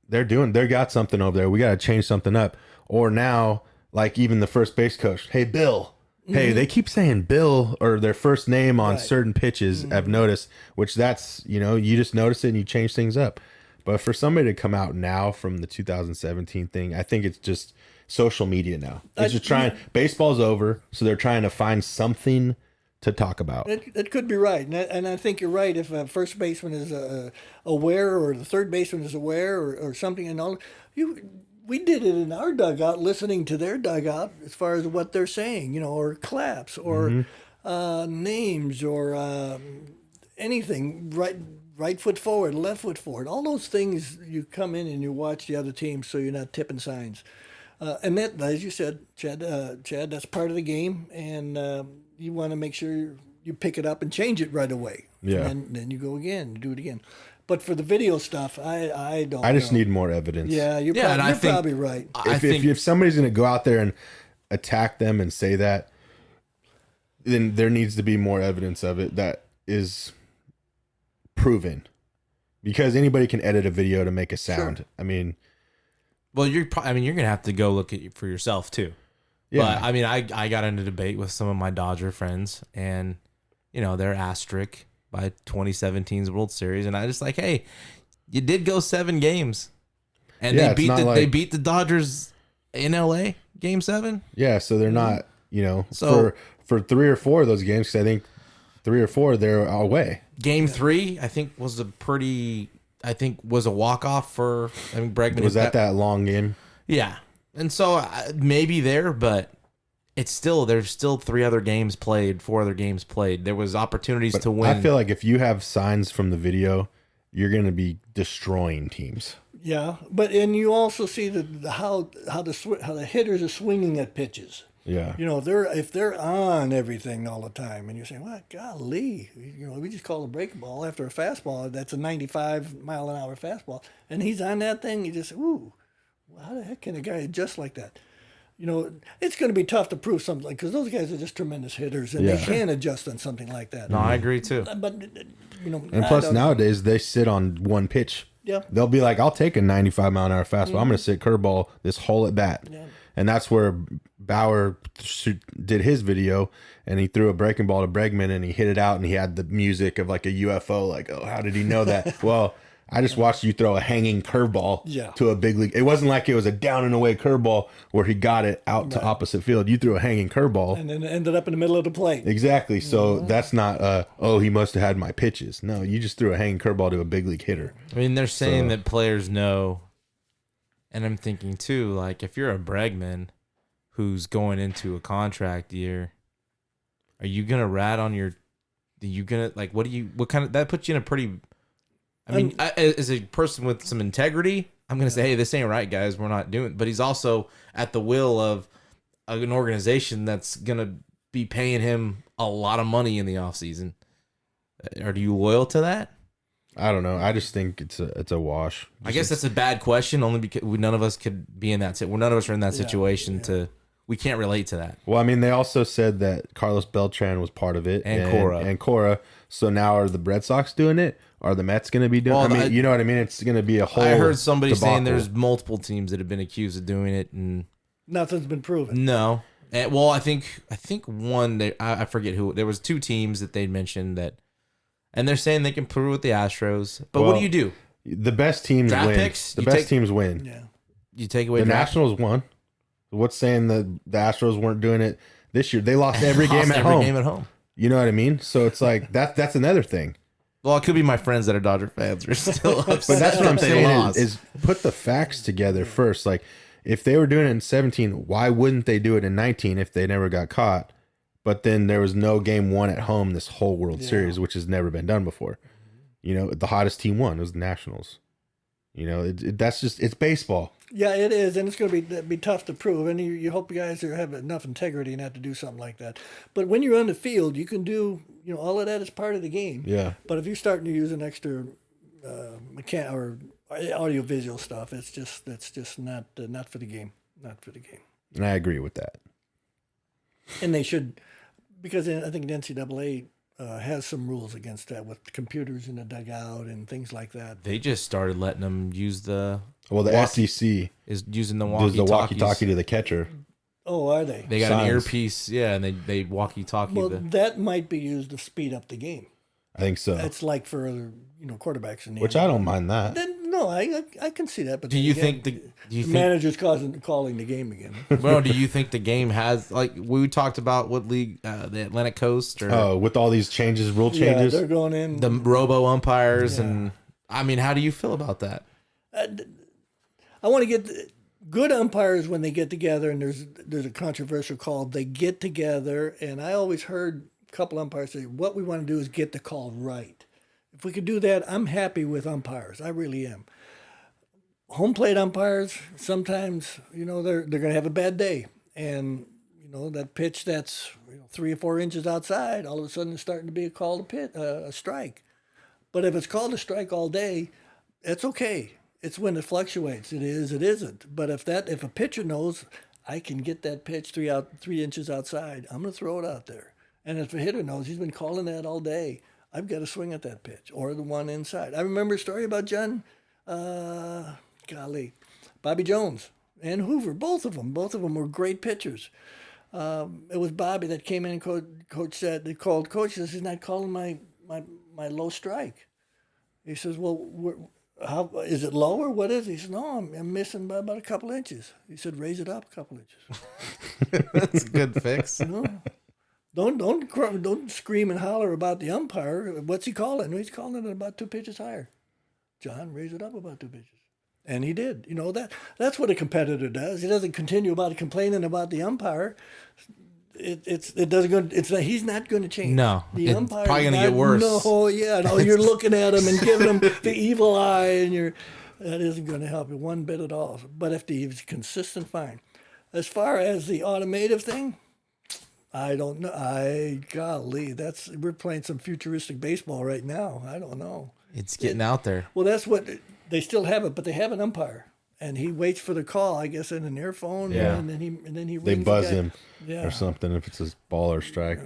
they got something over there. We gotta change something up." Or now, like even the first base coach, "Hey, Bill." Hey, they keep saying Bill or their first name on certain pitches, I've noticed, which that's, you just notice it and you change things up. But for somebody to come out now from the 2017 thing, I think it's just social media now. It's just trying. Baseball's over, so they're trying to find something to talk about. It could be right, and I think you're right. If a first baseman is aware, or the third baseman is aware, or something, and all we did it in our dugout, listening to their dugout as far as what they're saying, or claps, or names, or anything. Right foot forward, left foot forward. All those things, you come in and you watch the other team, so you're not tipping signs. And that, as you said, Chad, that's part of the game, and you want to make sure you pick it up and change it right away. Yeah. And then you go again, you do it again. But for the video stuff, I don't. I just know. need more evidence. Yeah, you're probably right. If somebody's going to go out there and attack them and say that, then there needs to be more evidence of it that is proven, because anybody can edit a video to make a sound. Sure. I mean, well, you're gonna have to go look at it for yourself too. yeah. But I mean, I got into debate with some of my Dodger friends, and they're asterisk by 2017's World Series, and I just like, hey, you did go 7 games, and Yeah, they beat the Dodgers in LA Game 7. Yeah, so they're not, So- for 3 or 4 of those games, because I think 3 or 4 they're away. Game 3, I think was a walk off for Bregman. Was that long game? Yeah, and so maybe there, but there's still 3 other games played, 4 other games played. There was opportunities to win. I feel like if you have signs from the video, you're going to be destroying teams. Yeah, and you also see how the hitters are swinging at pitches. Yeah. If they're on everything all the time, and you're saying, "Well, golly, we just call a breaking ball after a fastball. That's a 95-mile-an-hour fastball, and he's on that thing." You just say, "Ooh, how the heck can a guy adjust like that?" It's going to be tough to prove something, because those guys are just tremendous hitters, and they can adjust on something like that. No, I agree too. But And plus, nowadays they sit on one pitch. Yeah. They'll be like, "I'll take a 95-mile-an-hour fastball. I'm going to sit curveball this whole at bat." Yeah. And that's where Bauer did his video, and he threw a breaking ball to Bregman, and he hit it out, and he had the music of like a UFO. Like, oh, how did he know that? Well, I just watched you throw a hanging curveball to a big league. It wasn't like it was a down and away curveball where he got it out to opposite field. You threw a hanging curveball, and then it ended up in the middle of the plate. Exactly. So that's not he must have had my pitches. No, you just threw a hanging curveball to a big league hitter. I mean, they're saying that players know, and I'm thinking too, like if you're a Bregman who's going into a contract year, are you gonna rat on your? Are you gonna what kind of that puts you in a pretty? I mean, as a person with some integrity, I'm gonna say, hey, this ain't right, guys. We're not doing. But he's also at the will of an organization that's gonna be paying him a lot of money in the offseason. Are you loyal to that? I don't know. I just think it's a wash. I guess that's a bad question, only because none of us could be in that. None of us are in that situation we can't relate to that. Well, I mean, they also said that Carlos Beltran was part of it, and Cora. So now are the Red Sox doing it? Are the Mets going to be doing it? I mean, you know what I mean? It's going to be a whole. I heard somebody debacle. saying there's multiple teams that have been accused of doing it, and nothing's been proven. No. Well, I think one. I forget who. There was 2 teams that they mentioned that, and they're saying they can prove it with the Astros. But what do you do? The best teams draft win. Picks? The best teams win. Yeah. You take away the draft Nationals won. What's saying the Astros weren't doing it this year? They lost every game at home. You know what I mean? So it's like that's another thing. Well, it could be my friends that are Dodger fans are still upset. But that's what I'm they saying lost. is put the facts together first. Like, if they were doing it in 17, why wouldn't they do it in 19 if they never got caught? But then there was no game 1 at home this whole World Series, which has never been done before. The hottest team won. It was the Nationals. It's baseball. Yeah, it is, and it's going to be tough to prove. And you hope you guys have enough integrity and have to do something like that. But when you're on the field, you can do all of that is part of the game. Yeah. But if you're starting to use an extra or audio-visual stuff, that's just not for the game. Not for the game. And I agree with that. And they should, because I think the NCAA has some rules against that with computers in the dugout and things like that. They just started letting them use the. Well, the SEC is using the does the walkie-talkie to the catcher. Oh, are they? They got an earpiece, and they walkie-talkie. Well, that might be used to speed up the game. I think so. It's like for quarterbacks in the Which I don't mind that. Then no, I can see that. But Do you again, think the manager's calling the game again? Well, do you think the game has, like we talked about, what league, the Atlantic Coast, or with all these rule Yeah, changes? they're going in. the robo umpires, and I mean, how do you feel about that? I want to get good umpires when they get together, and there's a controversial call. They get together, and I always heard a couple umpires say, what we want to do is get the call right. If we could do that, I'm happy with umpires. I really am. Home plate umpires, sometimes, they're going to have a bad day. And, that pitch that's 3 or 4 inches outside, all of a sudden it's starting to be a strike. But if it's called a strike all day, it's okay. It's when it fluctuates. It is, it isn't. But if a pitcher knows I can get that pitch 3 inches outside, I'm going to throw it out there. And if a hitter knows he's been calling that all day, I've got to swing at that pitch or the one inside. I remember a story about Bobby Jones and Hoover. Both of them were great pitchers. It was Bobby that came in and coach said, coach says, he's not calling my low strike. He says, well, how is it low or what is it? He said, no, I'm missing by about a couple inches. He said, raise it up a couple inches. That's a good fix. Don't scream and holler about the umpire. What's he calling? He's calling it about 2 pitches higher. John, raise it up about 2 pitches. And he did. That's what a competitor does. He doesn't continue about complaining about the umpire. He's not going to change. No, the it's umpire probably going to get worse. No, you're looking at him and giving him the evil eye, and that isn't going to help you one bit at all. But if he's consistent, fine. As far as the automotive thing, I don't know. We're playing some futuristic baseball right now. I don't know. It's getting out there. Well, that's what they still have it, but they have an umpire, and he waits for the call, I guess, in an earphone. Yeah. And then he They rings buzz the guy. him Yeah. or something if it's a ball or strike.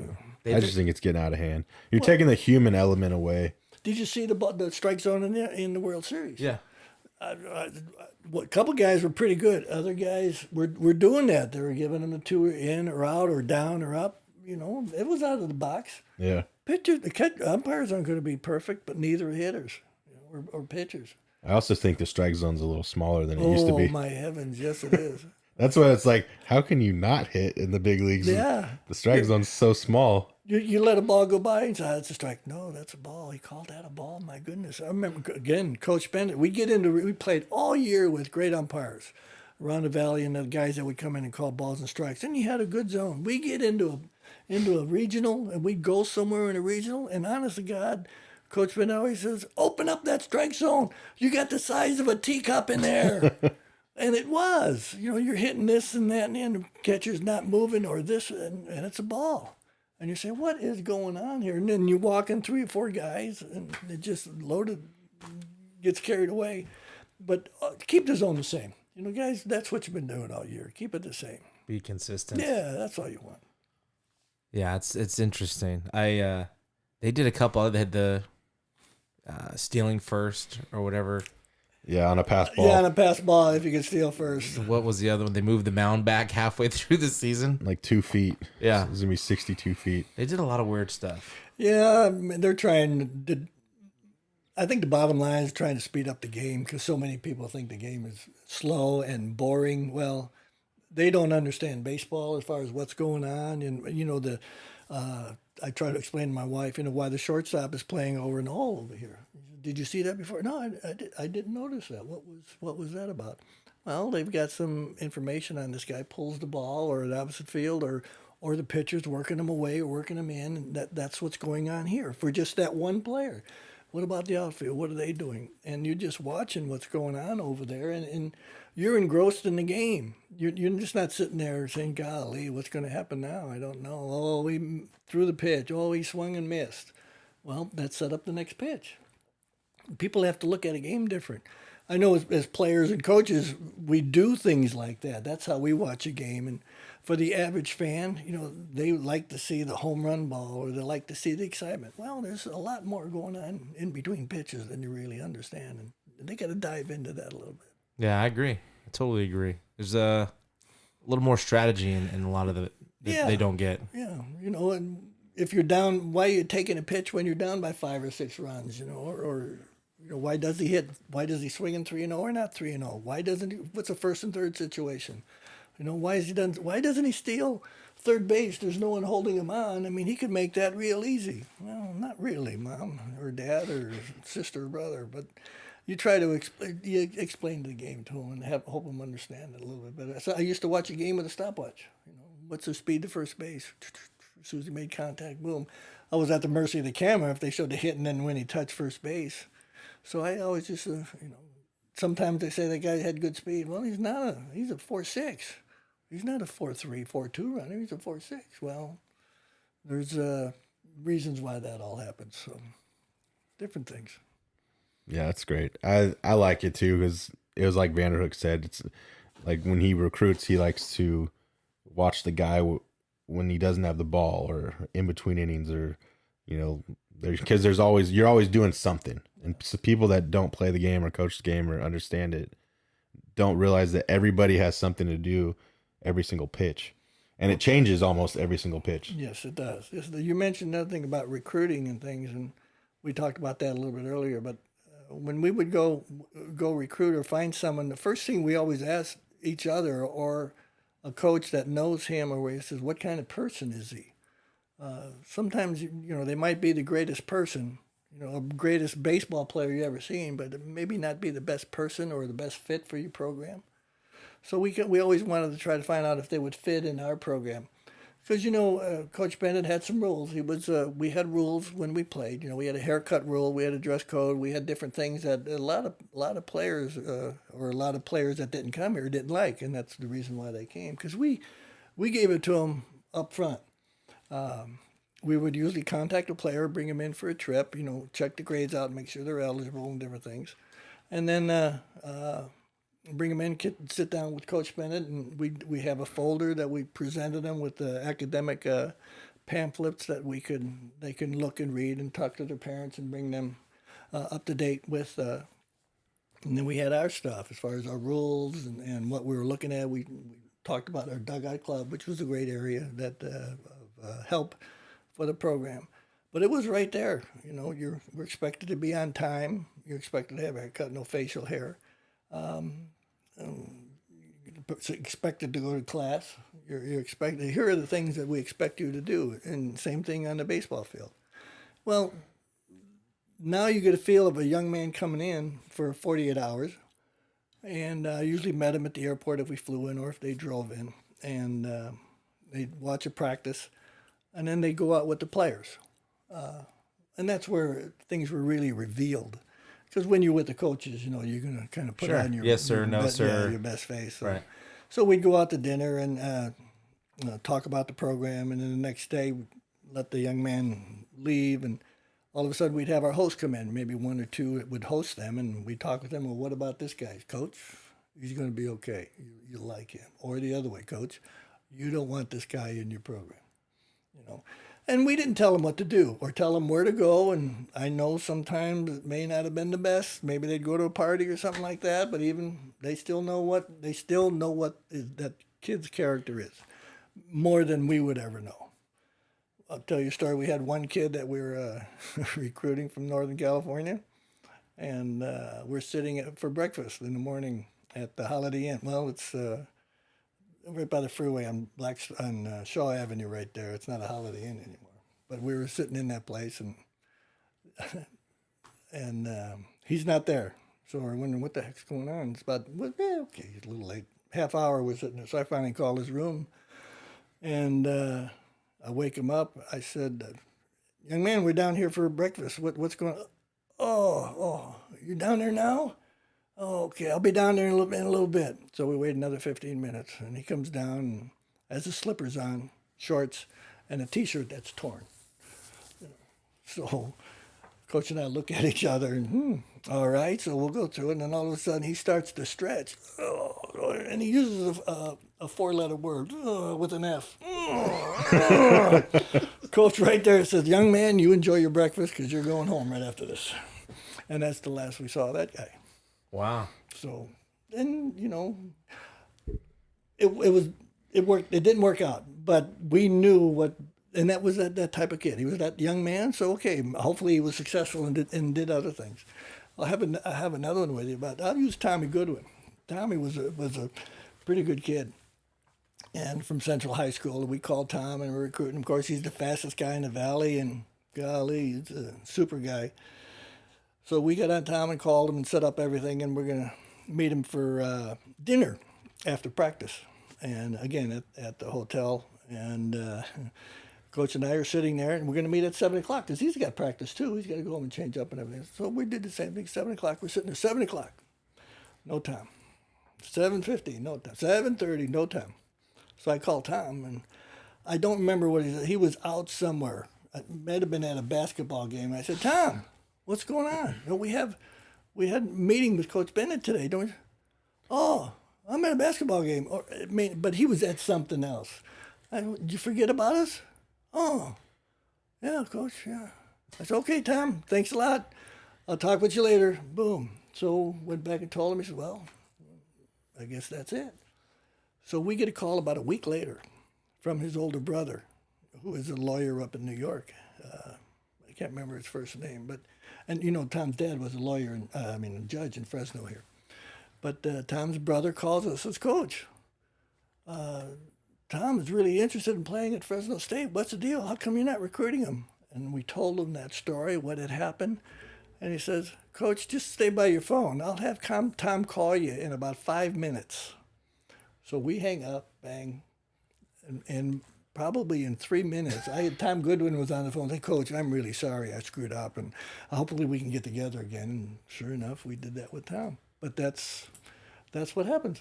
They I do- just think it's getting out of hand. You're taking the human element away. Did you see the strike zone in the World Series? Yeah. A couple guys were pretty good. Other guys were doing that. They were giving them the 2 in or out or down or up. It was out of the box. Yeah. Umpires aren't going to be perfect, but neither are hitters or pitchers. I also think the strike zone's a little smaller than it used to Oh, be. my heavens. Yes, it is. That's why it's like, how can you not hit in the big leagues? Yeah. The strike zone's so small. You let a ball go by and say, it's a strike. No, that's a ball. He called that a ball. My goodness. I remember, again, Coach Bennett, we played all year with great umpires around the valley and the guys that would come in and call balls and strikes. And you had a good zone. We get into a regional and we'd go somewhere in a regional, and honest to God, Coach Bennett always says, open up that strike zone. You got the size of a teacup in there. And it was. You're hitting this and that, and the catcher's not moving or this, and it's a ball. And you say, what is going on here? And then you walk in 3 or 4 guys, and it just gets carried away. But keep the zone the same. Guys, that's what you've been doing all year. Keep it the same. Be consistent. Yeah, that's all you want. Yeah, it's interesting. They did a couple. They had the stealing first or whatever. Yeah, on a pass ball. Yeah, on a pass ball, if you can steal first. What was the other one? They moved the mound back halfway through the season. Like 2 feet. Yeah. It's going to be 62 feet. They did a lot of weird stuff. Yeah, they're trying to. I think the bottom line is trying to speed up the game because so many people think the game is slow and boring. Well, they don't understand baseball as far as what's going on, and I try to explain to my wife, why the shortstop is playing over and all over here. Did you see that before? No, I didn't notice that. What was that about? Well, they've got some information on this guy pulls the ball or the opposite field or the pitcher's working him away or working him in, and that's what's going on here for just that one player. What about the outfield? What are they doing? And you're just watching what's going on over there, and you're engrossed in the game. You're just not sitting there saying, golly, what's going to happen now? I don't know. Oh, he threw the pitch. Oh, he swung and missed. Well, that set up the next pitch. People have to look at a game different. I know as players and coaches, we do things like that. That's how we watch a game. And for the average fan, they like to see the home run ball or they like to see the excitement. Well, there's a lot more going on in between pitches than you really understand. And they got to dive into that a little bit. Yeah, I agree. I totally agree. There's a little more strategy in a lot of that they don't get. Yeah, and if you're down, why are you taking a pitch when you're down by 5 or 6 runs, or why does he hit? Why does he swing in 3-0 or not 3-0? Why doesn't he? What's a first and third situation? Why doesn't he steal third base? There's no one holding him on. I mean, he could make that real easy. Well, not really, Mom or Dad or sister or brother, but you try to explain the game to him and hope him understand it a little bit better. So I used to watch a game with a stopwatch. What's the speed to first base? As soon as he made contact, boom. I was at the mercy of the camera if they showed the hit and then when he touched first base. So I always just, sometimes they say that guy had good speed. Well, he's not. He's a 4.6. He's not a 4.3, 4.2 runner. He's a 4.6. Well, there's reasons why that all happens. So different things. Yeah, that's great. I like it too because it was like Vanderhook said. It's like when he recruits, he likes to watch the guy when he doesn't have the ball or in between innings or, because you're always doing something. And so people that don't play the game or coach the game or understand it don't realize that everybody has something to do every single pitch. And it changes almost every single pitch. Yes, it does. You mentioned another thing about recruiting and things, and we talked about that a little bit earlier. But when we would go recruit or find someone, the first thing we always ask each other or a coach that knows him or where he says, what kind of person is he? Sometimes, they might be the greatest person, greatest baseball player you ever seen, but maybe not be the best person or the best fit for your program. So we always wanted to try to find out if they would fit in our program. Because, Coach Bennett had some rules. We had rules when we played. We had a haircut rule, we had a dress code, we had different things that a lot of players or a lot of players that didn't come here didn't like, and that's the reason why they came. Because we gave it to them up front. We would usually contact a player, bring them in for a trip, check the grades out, make sure they're eligible and different things. And then bring them in, sit down with Coach Bennett, and we have a folder that we presented them with the academic pamphlets that they can look and read and talk to their parents and bring them up to date with. And then we had our stuff as far as our rules and what we were looking at. We talked about our dugout club, which was a great area that help for the program. But it was right there. We're expected to be on time. You're expected to have a haircut, no facial hair. Expected to go to class. You're expected. Here are the things that we expect you to do, and same thing on the baseball field. Well, now you get a feel of a young man coming in for 48 hours, and I usually met him at the airport if we flew in or if they drove in, and they'd watch a practice, and then they go out with the players, and that's where things were really revealed. Because when you're with the coaches, you're going to kind of put on your yes sir, no sir, your best face. So, right. So we'd go out to dinner and talk about the program, and then the next day we'd let the young man leave, and all of a sudden we'd have our host come in, maybe one or two would host them, and we'd talk with them. Well, what about this guy, Coach? He's going to be okay. You like him, or the other way, Coach. You don't want this guy in your program, And we didn't tell them what to do or tell them where to go. And I know sometimes it may not have been the best. Maybe they'd go to a party or something like that. But even they still know what that kid's character is, more than we would ever know. I'll tell you a story. We had one kid that we were recruiting from Northern California, and we're sitting for breakfast in the morning at the Holiday Inn. Well, it's right by the freeway on Shaw Avenue right there. It's not a Holiday Inn anymore. But we were sitting in that place, and he's not there. So we're wondering what the heck's going on. It's about, okay, he's a little late. Half hour we're sitting there. So I finally called his room, and I wake him up. I said, young man, we're down here for breakfast. What's going on? Oh, you're down there now? Oh, okay, I'll be down there in a little bit. So we wait another 15 minutes, and he comes down and has his slippers on, shorts, and a T-shirt that's torn. So Coach and I look at each other, and all right, so we'll go through it. And then all of a sudden, he starts to stretch, and he uses a four-letter word with an F. Coach right there says, young man, you enjoy your breakfast because you're going home right after this. And that's the last we saw of that guy. Wow. So, and it worked. It didn't work out, but we knew what, and that was that type of kid. He was that young man. So okay, hopefully he was successful and did other things. I have another one with you, but I'll use Tommy Goodwin. Tommy was a pretty good kid, and from Central High School. We called Tom and we recruited him. Of course, he's the fastest guy in the valley, and golly, he's a super guy. So we got on Tom and called him and set up everything, and we're gonna meet him for dinner after practice, and again at the hotel. And Coach and I are sitting there, and we're gonna meet at 7:00 because he's got practice too. He's got to go home and change up and everything. So we did the same thing. 7:00. We're sitting there. 7:00. No time. 7:50. No time. 7:30. No time. So I called Tom, and I don't remember what he said. He was out somewhere. It might have been at a basketball game. I said, Tom, what's going on? No, we had a meeting with Coach Bennett today, don't we? Oh, I'm at a basketball game. But he was at something else. Did you forget about us? Oh, yeah, Coach, yeah. I said, okay, Tom, thanks a lot. I'll talk with you later. Boom. So went back and told him. He said, well, I guess that's it. So we get a call about a week later from his older brother, who is a lawyer up in New York. I can't remember his first name, and Tom's dad was a lawyer, a judge in Fresno here. But Tom's brother calls us and says, Coach, Tom is really interested in playing at Fresno State. What's the deal? How come you're not recruiting him? And we told him that story, what had happened. And he says, Coach, just stay by your phone. I'll have Tom call you in about 5 minutes. So we hang up, bang, and probably in 3 minutes, Tom Goodwin was on the phone. Hey, Coach, I'm really sorry I screwed up, and hopefully we can get together again. And sure enough, we did that with Tom. But that's what happens.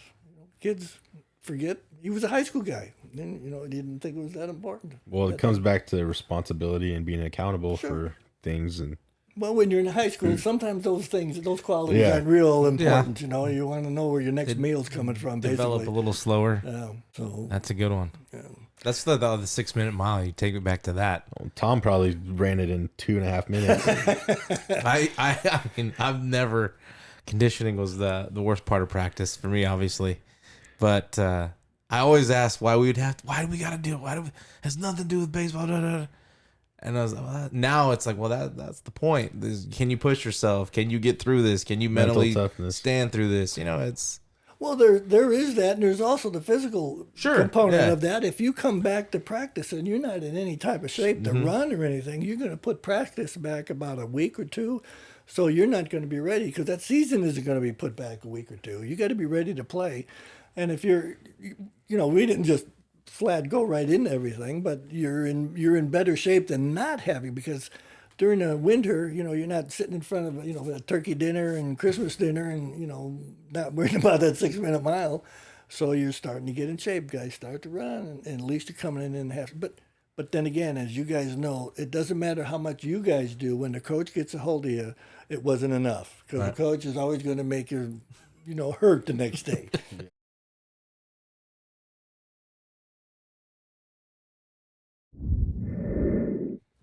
Kids forget. He was a high school guy. And, he didn't think it was that important. Well, it comes back to responsibility and being accountable for things. And well, when you're in high school, sometimes those qualities aren't real important. Yeah. You want to know where your next meal's coming from. Develop basically. a little slower. Yeah, so That's a good one. Yeah. That's the 6-minute mile. You take it back to that. Tom probably ran it in 2.5 minutes. I mean, I've never. Conditioning was the worst part of practice for me, obviously. But I always ask why do we got to do it? Has nothing to do with baseball. Da, da, da. And I was like, well, now it's like, well, that's the point. Can you push yourself? Can you get through this? Can you mentally stand through this? It's. Well, there is that, and there's also the physical component of that. If you come back to practice and you're not in any type of shape to run or anything, you're going to put practice back about a week or two. So you're not going to be ready because that season isn't going to be put back a week or two. You got to be ready to play. And if we didn't just flat go right into everything, but you're in better shape than not having, because during the winter, you're not sitting in front of a turkey dinner and Christmas dinner and not worrying about that 6-minute mile. So you're starting to get in shape. Guys start to run, and at least you're coming in and half. But then again, as you guys know, it doesn't matter how much you guys do. When the coach gets a hold of you, it wasn't enough, because the coach is always going to make you, hurt the next day.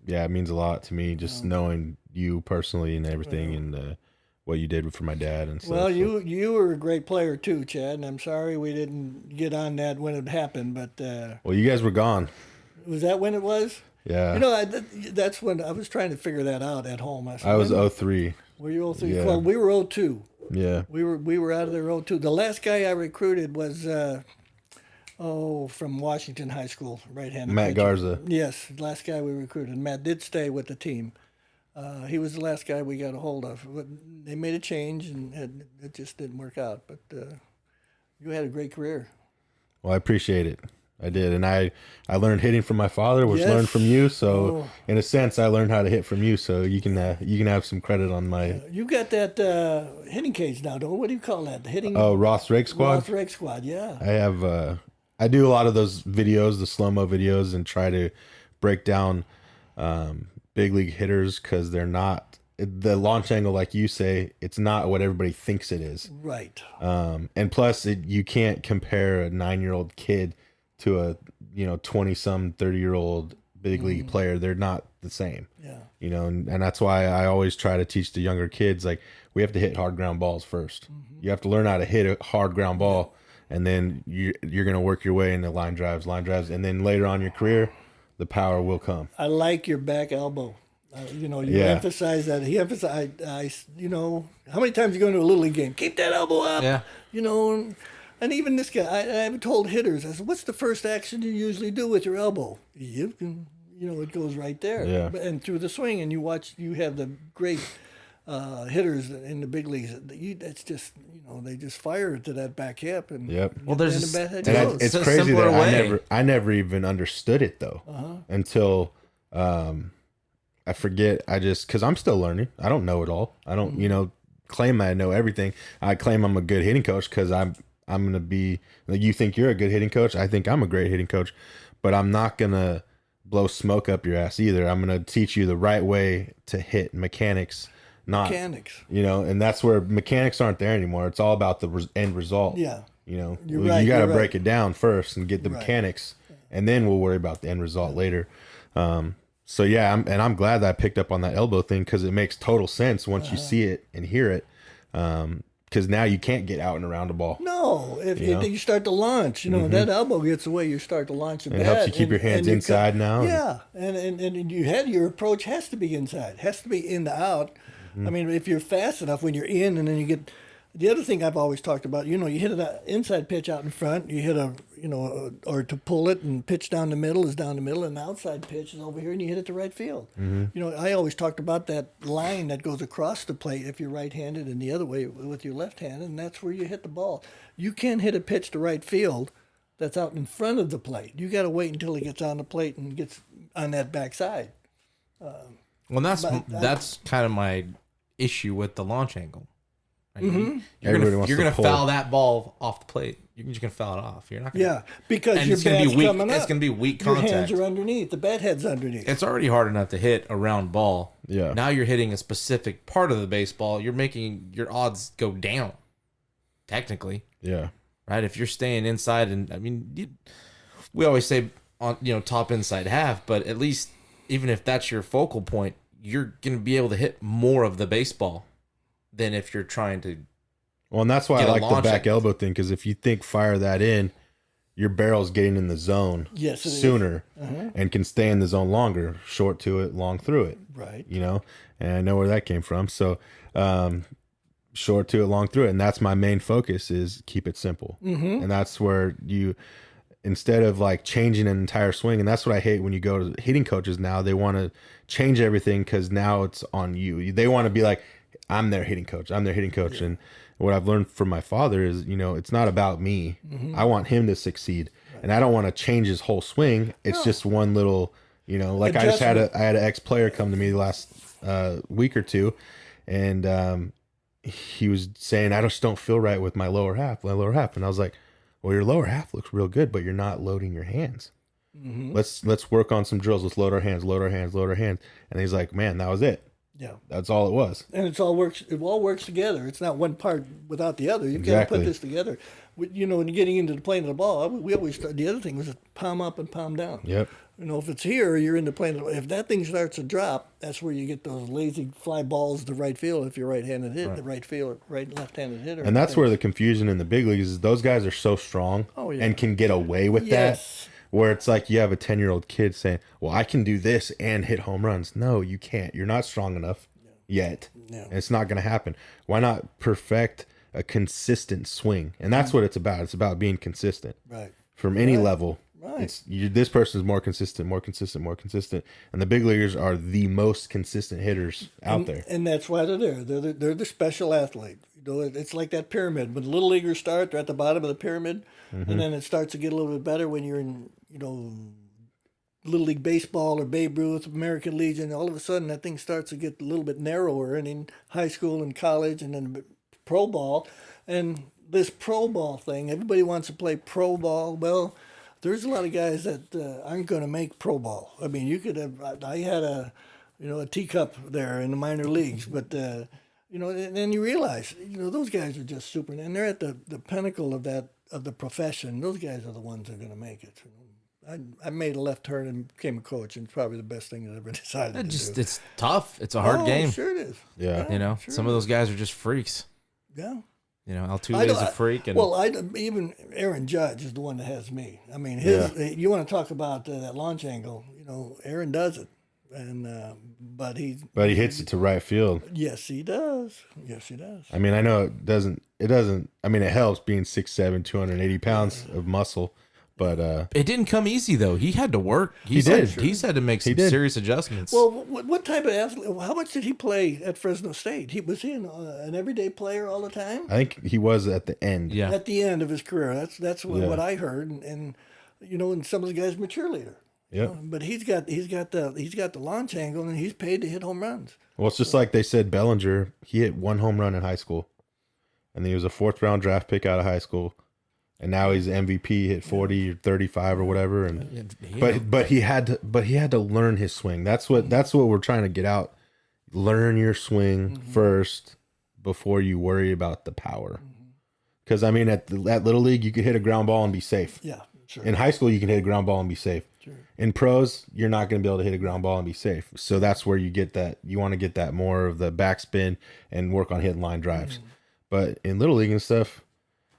Yeah, it means a lot to me, just knowing you personally and everything, and what you did for my dad and stuff. Well, you were a great player too, Chad, and I'm sorry we didn't get on that when it happened. But well, you guys were gone. Was that when it was? Yeah. That's when I was trying to figure that out at home. I was 03. Were you 03? Yeah. Well, we were 02. Yeah. We were out of there 02. The last guy I recruited was from Washington High School, right-handed Matt pitcher. Garza. Yes, last guy we recruited. Matt did stay with the team. He was the last guy we got a hold of. But they made a change, and it just didn't work out. But you had a great career. Well, I appreciate it. I did, and I learned hitting from my father, which learned from you. So, in a sense, I learned how to hit from you. So you can have some credit on my. You got that hitting cage now, don't you? What do you call that? The hitting. Oh, Ross Rake Squad. Ross Rake Squad, yeah. I have. I do a lot of those videos, the slow-mo videos, and try to break down big league hitters, because they're not the launch angle, like you say. It's not what everybody thinks it is. Right. And plus, you can't compare a 9-year-old kid to a 20-some 30-year-old big league player. They're not the same. Yeah. And that's why I always try to teach the younger kids, like, we have to hit hard ground balls first. You have to learn how to hit a hard ground ball, and then you're going to work your way into line drives, and then later on in your career, the power will come. I like your back elbow. You Yeah. emphasize that. He emphasized, how many times you go into a Little League game? Keep that elbow up. Yeah. And even this guy, I've told hitters, I said, what's the first action you usually do with your elbow? You can, it goes right there. Yeah. And through the swing, and you have the great hitters in the big leagues. It's just, they just fire it to that back hip. And Yep. Well, there's and this- the bat head And goes. it's It's a crazy simpler that way. I never even understood it though until I forget. Because I'm still learning. I don't know it all. I don't claim I know everything. I claim I'm a good hitting coach because I'm gonna be like, you think you're a good hitting coach. I think I'm a great hitting coach, but I'm not gonna blow smoke up your ass either. I'm gonna teach you the right way to hit mechanics. Not Mechanics. and that's where mechanics aren't there anymore. It's all about the end result. Yeah. You You're right, you got to you're break right. it down first and get the Right. mechanics, and then we'll worry about the end result later. So yeah, I'm glad that I picked up on that elbow thing because it makes total sense once you see it and hear it. Because now you can't get out and around a ball. No, if You know? you start to launch, that elbow gets away, you start to launch the bat. It helps you keep your hands you inside now. Yeah, and your approach has to be inside, has to be in the out. I mean, if you're fast enough when you're in, and then you get. The other thing I've always talked about, you hit an inside pitch out in front, you hit or to pull it and pitch down the middle is down the middle, and the outside pitch is over here, and you hit it to right field. I always talked about that line that goes across the plate if you're right-handed, and the other way with your left hand, and that's where you hit the ball. You can't hit a pitch to right field that's out in front of the plate. You got to wait until it gets on the plate and gets on that backside. Well, that's kind of my issue with the launch angle. Like, Everybody wants you're to gonna pull. foul that ball off the plate. You're just gonna foul it off. You're not gonna. Yeah, because And your it's gonna be bat's weak. coming up. It's gonna be weak Your contact. hands are underneath. The bat head's underneath. It's already hard enough to hit a round ball. Yeah. Now you're hitting a specific part of the baseball. You're making your odds go down. Technically, Yeah. right? If you're staying inside, and I mean, we always say on top inside half, but at least even if that's your focal point, you're gonna be able to hit more of the baseball than if you're trying to. Well, and that's why I Get a like the launch back angle. elbow thing because if you think fire that in, your barrel's getting in the zone Yes, it is. sooner and can stay in the zone longer, short to it, long through it. Right. And I know where that came from. So short to it, long through it. And that's my main focus is keep it simple. And that's where instead of like changing an entire swing, and that's what I hate when you go to hitting coaches now, they want to change everything because now it's on you. They want to be like, I'm their hitting coach. I'm their hitting coach. And what I've learned from my father is, it's not about me. I want him to succeed. And I don't want to change his whole swing. It's just one little, like I had an ex-player come to me the last week or two, and he was saying, I just don't feel right with my lower half. And I was like, well, your lower half looks real good, but you're not loading your hands. Let's work on some drills. Let's load our hands. And he's like, man, that was it. Yeah. That's all it was. And it all works together. It's not one part without the other. You've Exactly. got to put this together. When you're getting into the plane of the ball, we always start. The other thing was palm up and palm down. Yep. If it's here, you're in the plane. If that thing starts to drop, that's where you get those lazy fly balls to right field. If you're right-handed hit, the left-handed hitter. And that's where the confusion in the big leagues is those guys are so strong and can get away with Yes. that. Where it's like you have a 10-year-old kid saying, well, I can do this and hit home runs. No, you can't. You're not strong enough yet. No. And it's not going to happen. Why not perfect a consistent swing? And that's what it's about. It's about being consistent. Right. From any level. Right. This person is more consistent. And the big leaguers are the most consistent hitters out there. And that's why they're there. They're the special athlete. It's like that pyramid. When the little leaguers start, they're at the bottom of the pyramid, and then it starts to get a little bit better when you're in, Little League Baseball or Babe Ruth, American Legion. All of a sudden, that thing starts to get a little bit narrower, and in high school and college, and then pro ball. And this pro ball thing, everybody wants to play pro ball. Well, there's a lot of guys that aren't going to make pro ball. I mean, you could have. I had a teacup there in the minor leagues, but and then you realize, those guys are just super, and they're at the pinnacle of the profession. Those guys are the ones that are going to make it. I made a left turn and became a coach, and it's probably the best thing I ever decided to do. It's tough. It's a hard game. Sure it is. Yeah. Sure Some of those guys are just freaks. Yeah. Altuve is a freak. And even Aaron Judge is the one that has me. I mean, you want to talk about that launch angle. Aaron does it. But he hits it to right field. Yes, he does. Yes, he does. I mean, I know it doesn't, I mean, it helps being 6'7", 280 pounds of muscle, but it didn't come easy though. He had to work. He did. He's had to make some serious adjustments. Well, what type of athlete? How much did he play at Fresno State? Was he an everyday player all the time? I think he was at the end. Yeah. At the end of his career, that's what I heard, and and some of the guys mature later. Yeah. But he's got the launch angle, and he's paid to hit home runs. Well, it's just like they said, Bellinger, he hit 1 home run in high school, and he was a 4th round draft pick out of high school, and now he's MVP, hit 40 or 35 or whatever. And but he had to learn his swing. That's what we're trying to get out. Learn your swing first before you worry about the power. Because I mean, at Little League, you could hit a ground ball and be safe. Yeah, sure. In high school, you can hit a ground ball and be safe. Sure. In pros, you're not going to be able to hit a ground ball and be safe. So that's where you get that. You want to get that more of the backspin and work on hitting line drives. But in Little League and stuff,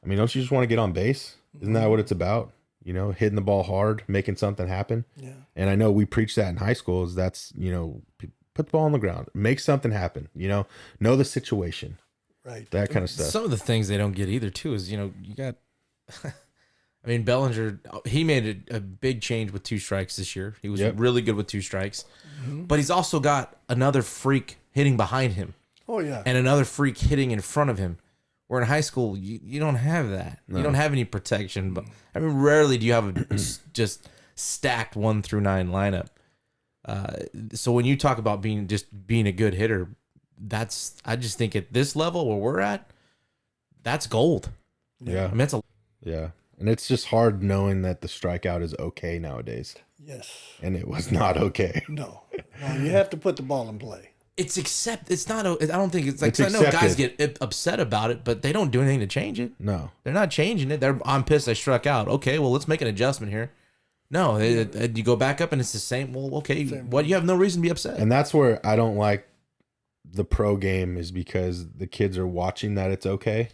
I mean, don't you just want to get on base? Isn't that what it's about? Hitting the ball hard, making something happen. Yeah. And I know we preach that in high school. Is that's put the ball on the ground, make something happen. Know the situation. Right. That kind of stuff. Some of the things they don't get either too is you got. I mean, Bellinger, he made a big change with 2 strikes this year. He was really good with 2 strikes. But he's also got another freak hitting behind him. Oh, yeah. And another freak hitting in front of him. Where in high school, you don't have that. No. You don't have any protection. But I mean, rarely do you have a just stacked 1 through 9 lineup. So when you talk about being a good hitter, I just think at this level where we're at, that's gold. Yeah. I mean, yeah. And it's just hard knowing that the strikeout is okay nowadays. Yes. And it was not okay. No, you have to put the ball in play. It's not. I don't think it's like. It's I know guys get upset about it, but they don't do anything to change it. No, they're not changing it. I'm pissed I struck out. Okay, well let's make an adjustment here. No, you go back up and it's the same. Well, okay, you have no reason to be upset. And that's where I don't like the pro game, is because the kids are watching that it's okay.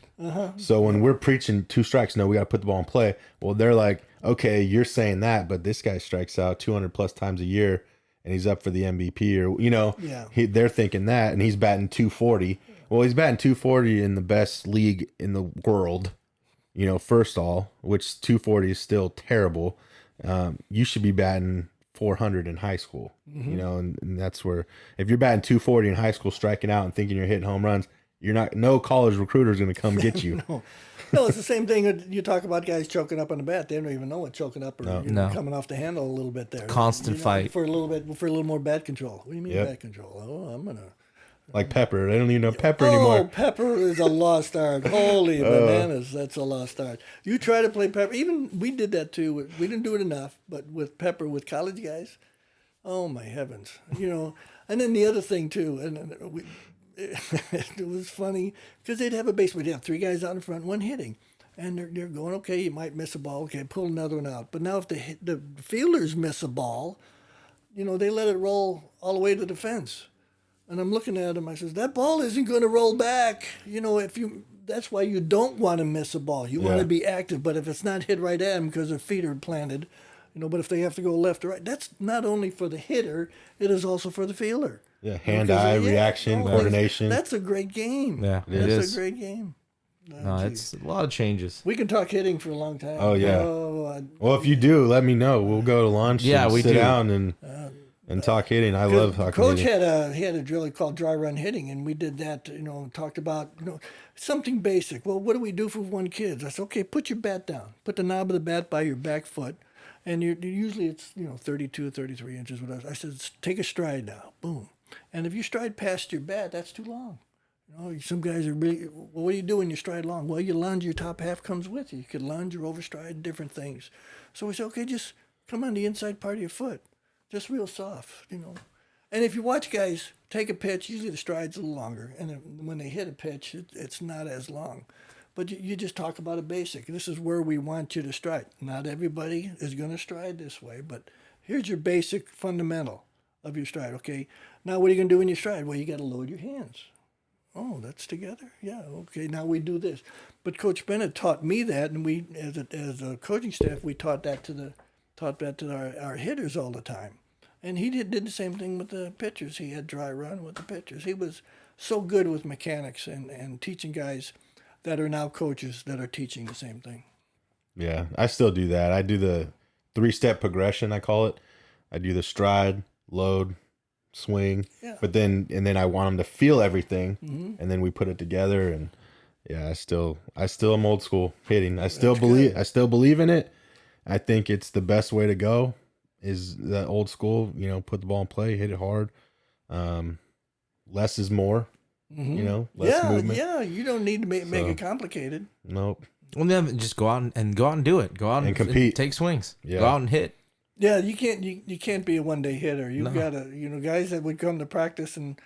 So when we're preaching 2 strikes, no, we got to put the ball in play. Well, they're like, okay, you're saying that, but this guy strikes out 200 plus times a year and he's up for the MVP, or, they're thinking that, and he's batting 240. Well, he's batting 240 in the best league in the world, first all, which 240 is still terrible. You should be batting 400 in high school, and that's where, if you're batting 240 in high school, striking out and thinking you're hitting home runs, no college recruiter is going to come get you. No, it's the same thing. You talk about guys choking up on the bat. They don't even know what choking up or coming off the handle a little bit there. Constant fight. For a little more bat control. What do you mean bat control? Oh, I'm going to. Like Pepper. They don't even know Pepper anymore. Oh, Pepper is a lost art. Holy bananas. That's a lost art. You try to play Pepper. Even we did that too. We didn't do it enough, but with Pepper, with college guys, oh my heavens. And then the other thing too, and it was funny because they'd have a base. We'd have 3 guys out in front, 1 hitting. And they're going, okay, you might miss a ball. Okay, pull another one out. But now if the fielders miss a ball, they let it roll all the way to the fence. And I'm looking at him. I says, that ball isn't going to roll back. That's why you don't want to miss a ball. You want to be active. But if it's not hit right at them because their feet are planted, but if they have to go left or right, that's not only for the hitter, it is also for the fielder. Yeah, hand-eye reaction, coordination. That's a great game. Yeah, that's a great game. No, it's a lot of changes. We can talk hitting for a long time. Oh yeah. Well, if you do, let me know. We'll go to lunch. Yeah, and we sit do. down and talk hitting. I love talking Coach hitting. he had a drill called dry run hitting, and we did that. Talked about something basic. Well, what do we do for 1 kid? I said, okay, put your bat down. Put the knob of the bat by your back foot, and usually it's 32, 33 inches. Whatever. I said, take a stride now. Boom. And if you stride past your bat, that's too long. Some guys are really, well, what do you do when you stride long? Well, you lunge, your top half comes with you. You could lunge or overstride, different things. So we said, okay, just come on the inside part of your foot. Just real soft, And if you watch guys take a pitch, usually the stride's a little longer. And then when they hit a pitch, it's not as long. But you just talk about a basic. This is where we want you to stride. Not everybody is going to stride this way, but here's your basic fundamental of your stride. Okay, now what are you going to do when you stride? Well, you got to load your hands. Oh, that's together? Yeah, okay, now we do this. But Coach Bennett taught me that, and we, as a coaching staff, we taught that to our hitters all the time. And he did the same thing with the pitchers. He had dry run with the pitchers. He was so good with mechanics and teaching guys that are now coaches that are teaching the same thing. Yeah, I still do that. I do the 3-step progression, I call it. I do the stride, load, swing, Yeah. but then I want them to feel everything, Mm-hmm. and then we put it together. And yeah, I still am old school hitting. I still good. believe in it. I think it's the best way to go. Is that old school? You know, put the ball in play, hit it hard. Less is more. Mm-hmm. You know, less movement. Yeah, you don't need to make it complicated. Nope. Well, then just go out and do it. Go out And compete. take swings. Yeah. Go out and hit. Yeah, you can't be a one-day hitter. You've No. got to, guys that would come to practice and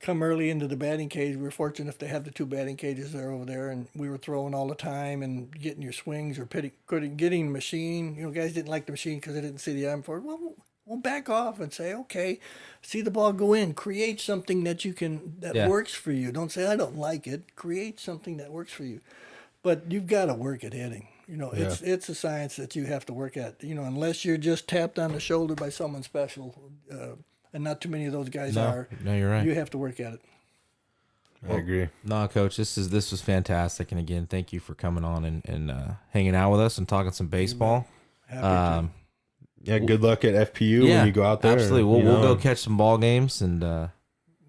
come early into the batting cage. We're fortunate if they have the 2 batting cages there over there, and we were throwing all the time and getting your swings or getting the machine. Guys didn't like the machine because they didn't see the arm for it. Well, we'll back off and say, okay, see the ball go in. Create something that works for you. Don't say I don't like it. Create something that works for you. But you've got to work at hitting. It's a science that you have to work at. Unless you're just tapped on the shoulder by someone special, and not too many of those guys are. No, you're right. You have to work at it. I agree. No, Coach, this was fantastic, and again, thank you for coming on and hanging out with us and talking some baseball. Happy Yeah, good luck at FPU when you go out there. Absolutely, we'll go catch some ball games and.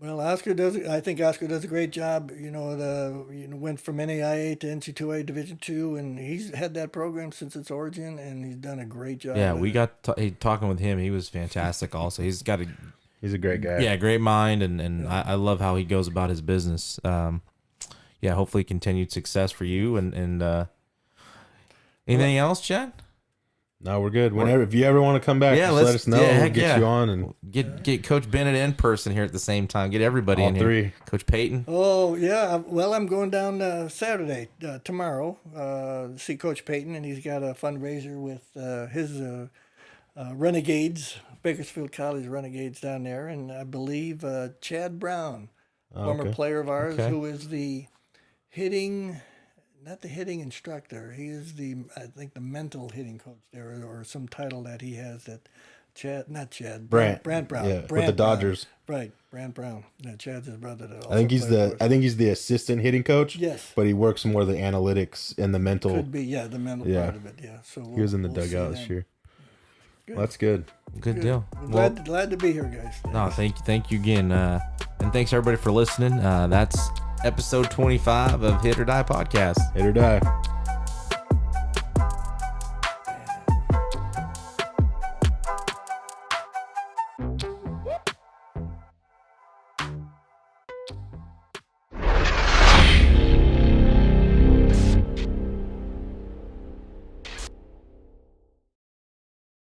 Well, I think Oscar does a great job. Went from NAIA to NC2A Division II, and he's had that program since its origin, and he's done a great job. Yeah, we got talking with him. He was fantastic. Also, he's got He's a great guy. Yeah, great mind, and I love how he goes about his business. Hopefully continued success for you. And anything else, Chad? No, we're good. Whenever, if you ever want to come back, just let us know. We'll get you on and get Coach Bennett in person here at the same time. Get everybody all in three. here. Coach Payton. Oh, yeah. Well, I'm going down Saturday, tomorrow, to see Coach Payton, and he's got a fundraiser with his Renegades, Bakersfield College Renegades down there, and I believe Chad Brown, former player of ours, who is the not the hitting instructor. He is I think the mental hitting coach there, or some title that he has that Brant Brown. Yeah, Brant with the Dodgers. Brown. Right, Brant Brown. Yeah, Chad's his brother. That I think he's the assistant hitting coach. Yes. But he works more the analytics and the mental. Could be, the mental part of it, yeah. So he was in the dugout this year. Well, that's good. Good deal. Glad to be here, guys. No, thank you again, and thanks everybody for listening. That's episode 25 of Hit or Die podcast. Hit or Die.